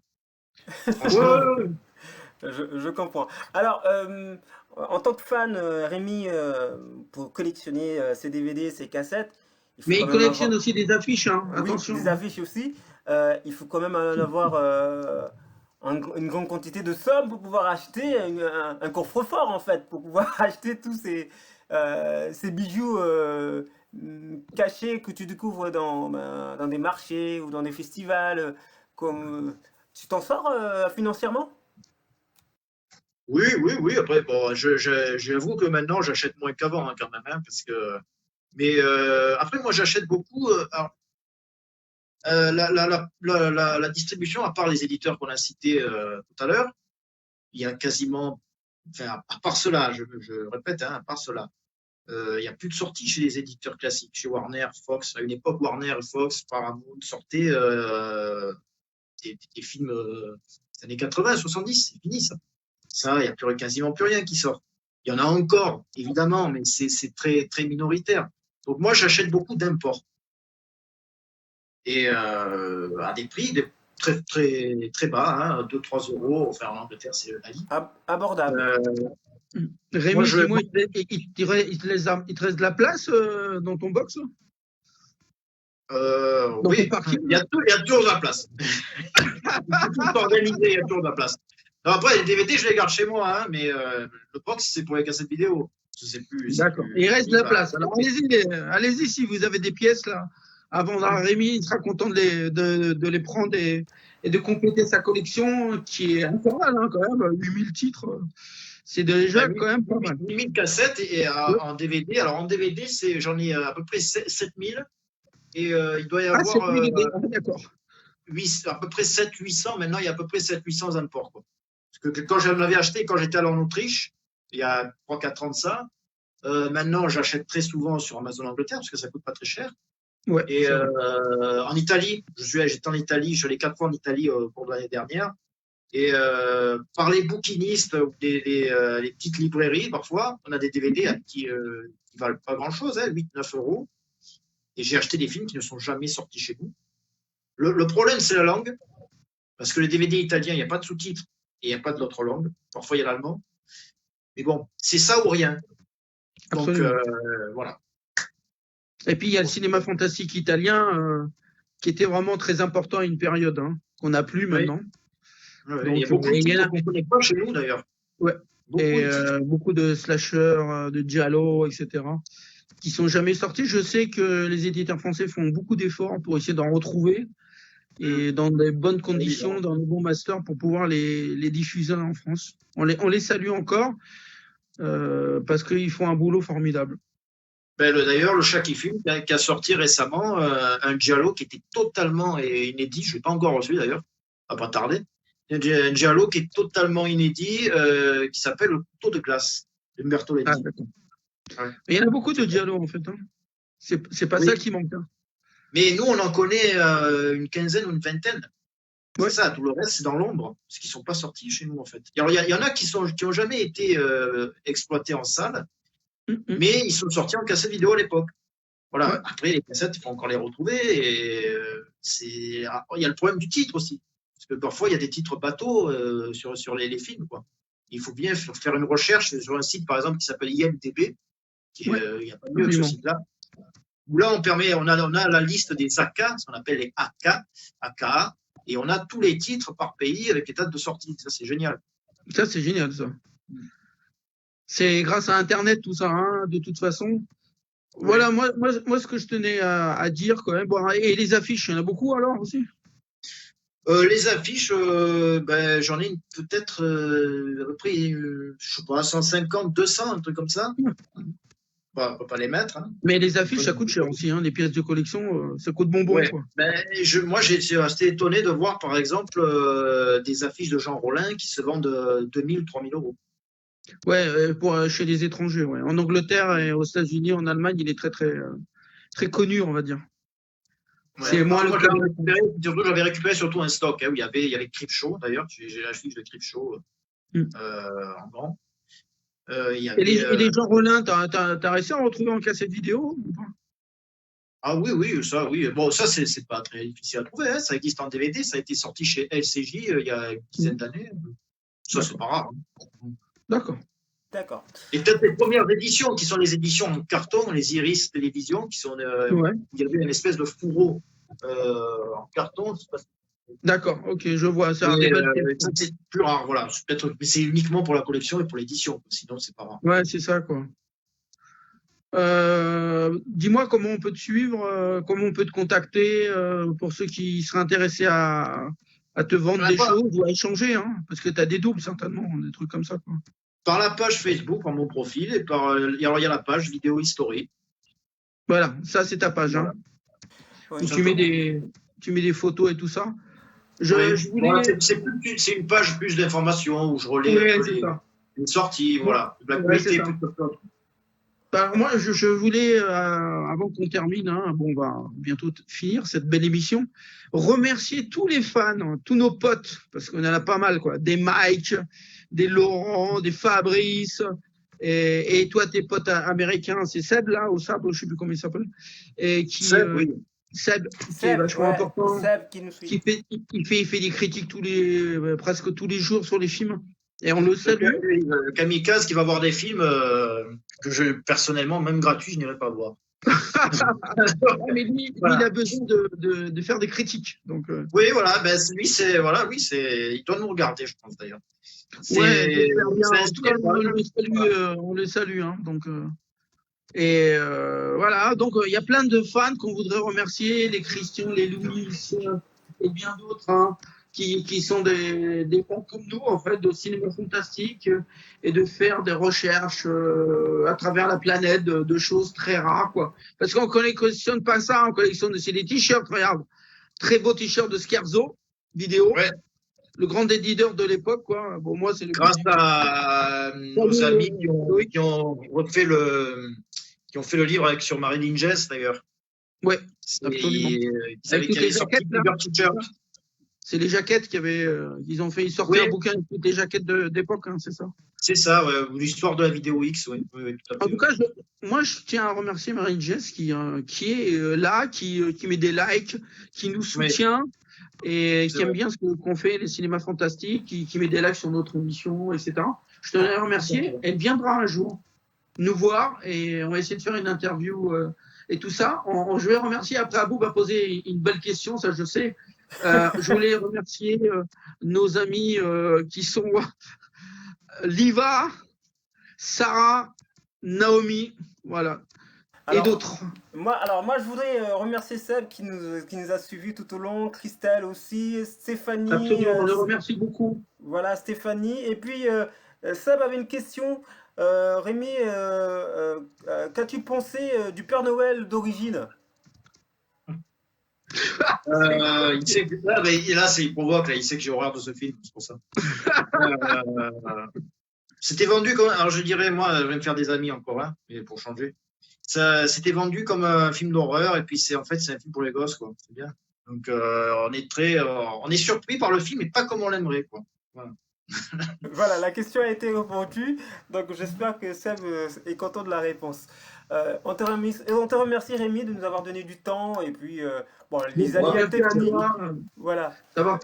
Je comprends. Alors, en tant que fan, Rémi, pour collectionner ces DVD, ces cassettes, mais il collectionne aussi des affiches, hein. Attention. Oui, des affiches aussi. Il faut quand même en avoir une grande quantité de sommes pour pouvoir acheter un coffre-fort, en fait, pour pouvoir acheter tous ces bijoux cachés que tu découvres dans des marchés ou dans des festivals. Tu t'en sors financièrement? Oui, oui, oui. Après, bon, j'avoue que maintenant, j'achète moins qu'avant, hein, quand même, hein, parce que. Mais après, moi, j'achète beaucoup. Alors, la distribution, à part les éditeurs qu'on a cités tout à l'heure, il y a quasiment, enfin, à part cela, je répète, hein, à part cela, il n'y a plus de sorties chez les éditeurs classiques, chez Warner, Fox. À une époque, Warner, Fox, Paramount sortaient des films des années 80, 70, c'est fini ça. Ça, il n'y a quasiment plus rien qui sort. Il y en a encore, évidemment, mais c'est très, très minoritaire. Donc moi, j'achète beaucoup d'imports. Et à des prix très, très, très bas, hein, 2-3 euros. Enfin, en Angleterre, c'est la vie. Abordable. Rémi, dis-moi, il te reste de la place dans ton box là dans oui, ton parking il y a toujours de la place. Tout organisé, il y a toujours de la place. Non, après, les DVD, je les garde chez moi, hein, mais le box, c'est pour les cassettes vidéo. Je sais plus. D'accord. Il reste de la place. Alors allez-y si vous avez des pièces là. Avant, Rémi, il sera content de les prendre et de compléter sa collection qui est infernale hein, quand même. 8000 titres, c'est déjà quand même pas mal. 8000 cassettes et en DVD. Alors en DVD, j'en ai à peu près 7000 et il doit y avoir d'accord. à peu près 700-800. Maintenant, il y a à peu près 700-800 imports. Quoi. Parce que quand j'en avais acheté, quand j'étais allé en Autriche, il y a 3-4 ans de ça, maintenant, j'achète très souvent sur Amazon Angleterre parce que ça coûte pas très cher. Ouais, et en Italie, j'étais en Italie, je suis allé 4 fois en Italie pour l'année dernière. Et par les bouquinistes ou les petites librairies, parfois, on a des DVD qui valent pas grand-chose, hein, 8-9 euros. Et j'ai acheté des films qui ne sont jamais sortis chez nous. Le problème, c'est la langue. Parce que les DVD italiens, il n'y a pas de sous-titres et il n'y a pas de l'autre langue. Parfois, il y a l'allemand. Mais bon, c'est ça ou rien. Donc, voilà. Et puis, il y a le cinéma fantastique italien qui était vraiment très important à une période, hein, qu'on n'a plus maintenant. Donc, il y a beaucoup de titres qu'on ne connaît pas chez nous, d'ailleurs. Ouais. Beaucoup de slashers, de giallo, etc., qui sont jamais sortis. Je sais que les éditeurs français font beaucoup d'efforts pour essayer d'en retrouver et dans des bonnes conditions, dans de bons masters pour pouvoir les diffuser en France. On les salue encore parce qu'ils font un boulot formidable. D'ailleurs, le Chat qui fume qui a sorti récemment un giallo qui était totalement inédit. Je ne l'ai pas encore reçu d'ailleurs, ça va pas tarder. Un giallo qui est totalement inédit qui s'appelle Le couteau de glace de Bertoletti. Ah, d'accord. Ouais. Il y en a beaucoup de giallo en fait. Hein. C'est pas ça qui manque. Hein. Mais nous, on en connaît une quinzaine ou une vingtaine. Ouais. C'est ça, tout le reste, c'est dans l'ombre, parce qu'ils ne sont pas sortis chez nous en fait. Alors, il y en a qui n'ont jamais été exploités en salle. Mais ils sont sortis en cassette vidéo à l'époque. Voilà. Ouais. Après, les cassettes, il faut encore les retrouver. Et il y a le problème du titre aussi. Parce que parfois, il y a des titres bateaux sur les films. Quoi. Il faut bien faire une recherche sur un site, par exemple, qui s'appelle IMDb. Il n'y a pas mieux que ce site-là. Où là, on a la liste des AKA, ce qu'on appelle les AKA, et on a tous les titres par pays avec les dates de sortie. Ça, c'est génial. Ça, c'est génial, ça. C'est grâce à Internet, tout ça, hein, de toute façon. Oui. Voilà, moi, ce que je tenais à dire quand même. Bon, et les affiches, il y en a beaucoup alors aussi les affiches, j'en ai peut-être à peu près, je sais pas, 150, 200, un truc comme ça. On peut pas les mettre. Hein. Mais les affiches, ça coûte cher aussi. Hein. Les pièces de collection, ça coûte bonbon. Ouais. Quoi. Moi, j'ai resté étonné de voir, par exemple, des affiches de Jean Rollin qui se vendent 2000, 3000 euros. Ouais, chez les étrangers. Ouais. En Angleterre et aux États-Unis, en Allemagne, il est très, très, très connu, on va dire. Ouais, c'est moi j'avais récupéré surtout un stock. Hein, où il y avait Creepshow, d'ailleurs. J'ai la fiche de Creepshow en grand. Et les Jean Rollin, t'as réussi à en retrouver en cassette vidéo ou pas? Ah oui, ça, oui. Bon, ça, c'est pas très difficile à trouver. Hein. Ça existe en DVD. Ça a été sorti chez LCJ il y a une dizaine d'années. Ça, c'est pas rare. Hein. D'accord. Et peut-être les premières éditions, qui sont les éditions en carton, les Iris Télévision, qui sont, où il y avait une espèce de fourreau en carton. D'accord, ok, je vois. C'est plus rare, voilà. Mais c'est uniquement pour la collection et pour l'édition. Sinon, c'est pas rare. Ouais, c'est ça, quoi. Dis-moi comment on peut te suivre, comment on peut te contacter pour ceux qui seraient intéressés à à te vendre Ouais, des voilà. choses ou à échanger, hein, parce que tu as des doubles certainement, des trucs comme ça, quoi. Par la page Facebook, par mon profil, et alors il y a la page vidéo history. Voilà, ça c'est ta page, Voilà, hein, Oui. où tout simplement. tu mets des photos et tout ça. Oui. Je Voilà, voulais. c'est une page plus d'informations où je relais un Ouais, peu c'est ça. les sorties, voilà. Ouais, c'est L'actualité ça. plus que ça. Bah, moi, je voulais, avant qu'on termine, hein, bon, on va bientôt finir cette belle émission, remercier tous les fans, hein, tous nos potes, parce qu'on en a pas mal, quoi. Des Mike, des Laurent, des Fabrice, et toi, tes potes américains, c'est Seb, là, au Sab, je sais plus comment il s'appelle, et C'est, oui. Seb, qui est Seb, vachement ouais, important, Seb qui nous suit. il fait des critiques presque tous les jours sur les films, et on le salue. Le kamikaze qui va voir des films que personnellement, même gratuit, je n'irai pas voir. Ouais, mais lui, Voilà. il a besoin de faire des critiques, donc. Oui, voilà, ben, lui, il doit nous regarder, je pense d'ailleurs. Ouais, j'espère bien. C'est En tout cas, on le salue, hein, donc, voilà. Donc, il y a plein de fans qu'on voudrait remercier, les Christian, les Louis, et bien d'autres, hein, qui sont des fans comme nous, en fait, de cinéma fantastique et de faire des recherches à travers la planète de choses très rares, quoi. Parce qu'on collectionne pas ça, on collectionne c'est des t-shirts, regarde. Très beau t-shirt de Scherzo, vidéo. Ouais. Le grand éditeur de l'époque, quoi. Bon, moi, c'est le Grâce à nos amis qui ont fait le livre sur Marilyn Jess, d'ailleurs. Ouais, absolument. Avec toutes les jaquettes, là. C'est les jaquettes ils ont fait, ils sortaient un bouquin avec toutes les jaquettes d'époque, hein, c'est ça. C'est ça, ouais. L'histoire de la vidéo X, oui. Oui, tout à fait. En tout cas, moi, je tiens à remercier Marilyn Jess qui est là, qui met des likes, qui nous soutient. Et qui aime bien ce qu'on fait, les cinémas fantastiques, qui met des likes sur notre émission, etc. Je tenais à la remercier. Elle viendra un jour nous voir et on va essayer de faire une interview et tout ça. Je vais remercier, après Abou va poser une belle question, ça je sais. Je voulais remercier nos amis qui sont Liva, Sarah, Naomi, voilà. Alors, et d'autres. Moi, je voudrais remercier Seb qui nous a suivis tout au long, Christelle aussi, Stéphanie. Absolument, on le remercie beaucoup. Voilà, Stéphanie. Et puis, Seb avait une question. Rémi, qu'as-tu pensé du Père Noël d'origine? Il sait que là, il provoque, là, il sait que j'ai horreur de ce film, c'est pour ça. C'était vendu comme, alors je dirais, moi, je vais me faire des amis encore, hein, mais pour changer. C'était vendu comme un film d'horreur, et puis c'est un film pour les gosses, quoi. C'est bien. Donc, on est surpris par le film, mais pas comme on l'aimerait, quoi. Voilà. Voilà, la question a été répondue, donc j'espère que Seb est content de la réponse. On te remercie Rémi de nous avoir donné du temps et puis les alliés techniques. Voilà. D'avoir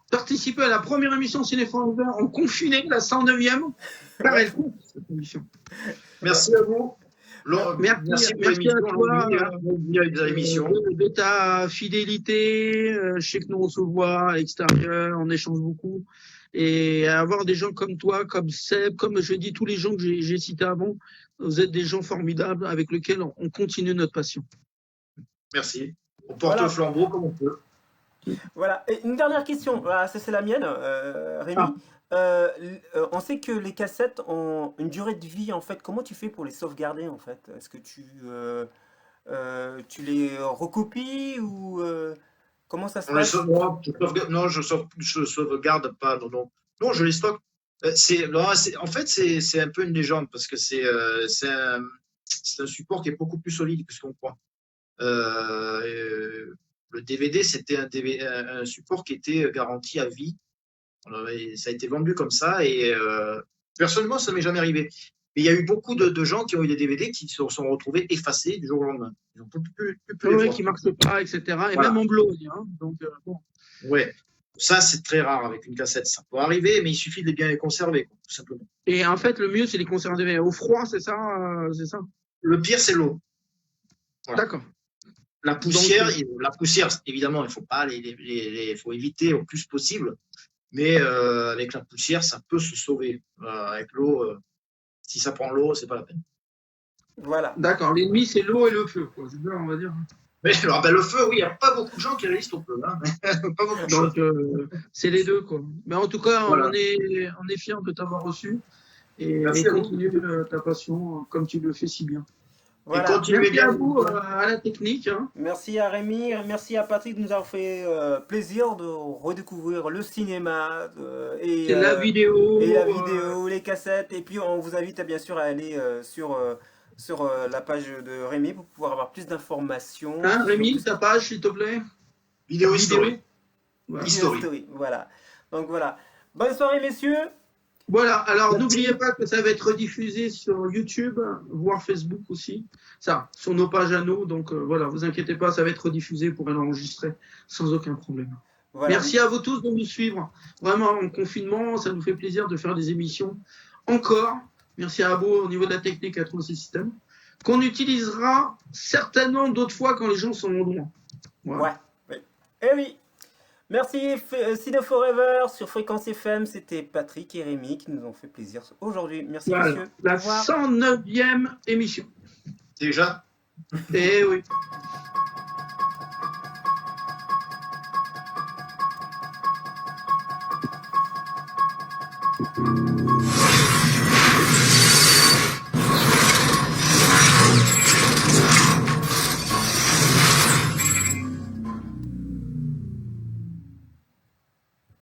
participé à la première émission Cinéphone Ouvert en confiné, la 109e. Pareil, cette émission. Merci à vous. Merci à toi de ta fidélité. Je sais que nous on se voit à l'extérieur, on échange beaucoup. Et avoir des gens comme toi, comme Seb, comme je dis tous les gens que j'ai cités avant, vous êtes des gens formidables avec lesquels on continue notre passion. Merci. On porte le flambeau comme on peut. Voilà. Et une dernière question, voilà, ça c'est la mienne, Rémi. On sait que les cassettes ont une durée de vie en fait. Comment tu fais pour les sauvegarder en fait? Est-ce que tu les recopies ou comment ça se passe? Non, je sauvegarde pas. Non, je les stocke. En fait, c'est un peu une légende parce que c'est un support qui est beaucoup plus solide que ce qu'on croit. Le DVD, c'était un support qui était garanti à vie. Ça a été vendu comme ça et personnellement, ça m'est jamais arrivé. Mais il y a eu beaucoup de gens qui ont eu des DVD qui se sont retrouvés effacés du jour au lendemain. Ils n'ont plus les voir. Qui ne marchent pas, etc. Et même en Blu, hein. Donc, bon. Ouais. Ça, c'est très rare avec une cassette. Ça peut arriver, mais il suffit de bien les conserver, quoi, tout simplement. Et en fait, le mieux, c'est les conserver au froid, c'est ça, Le pire, c'est l'eau. Voilà. D'accord. La poussière, évidemment, il faut éviter au plus possible. Mais avec la poussière, ça peut se sauver. Avec l'eau, si ça prend l'eau, c'est pas la peine. Voilà. D'accord, l'ennemi c'est l'eau et le feu, quoi. C'est bien, on va dire. Mais alors, ben, le feu, oui, il n'y a pas beaucoup de gens qui résistent au feu. Hein. Pas beaucoup de choses. Donc c'est les deux, quoi. Mais en tout cas, Voilà. on est fiers de t'avoir reçu et Merci à vous. continue ta passion comme tu le fais si bien. Voilà. Et continuez Merci bien. à vous, à la technique. Hein. Merci à Rémi, merci à Patrick de nous avoir fait plaisir de redécouvrir le cinéma C'est la vidéo. et la vidéo, les cassettes. Et puis on vous invite bien sûr à aller sur la page de Rémi pour pouvoir avoir plus d'informations. Hein, sur Rémi, tout ce- ta page, s'il te plaît. Vidéo historique. Voilà. History. History, voilà. Donc voilà. Bonne soirée messieurs. Voilà, alors n'oubliez pas que ça va être diffusé sur YouTube, voire Facebook aussi. Ça, sur nos pages à nous. Donc voilà, vous inquiétez pas, ça va être diffusé pour l'enregistrer sans aucun problème. Voilà. Merci à vous tous de nous suivre. Vraiment, en confinement, ça nous fait plaisir de faire des émissions encore. Merci à vous au niveau de la technique à trouver ces systèmes. Qu'on utilisera certainement d'autres fois quand les gens sont loin. Voilà. Ouais. Oui. Eh oui. Merci Cine Forever sur Fréquence FM. C'était Patrick et Rémi qui nous ont fait plaisir aujourd'hui. Merci Voilà, messieurs. Au la revoir. 109e émission. Déjà. Eh oui.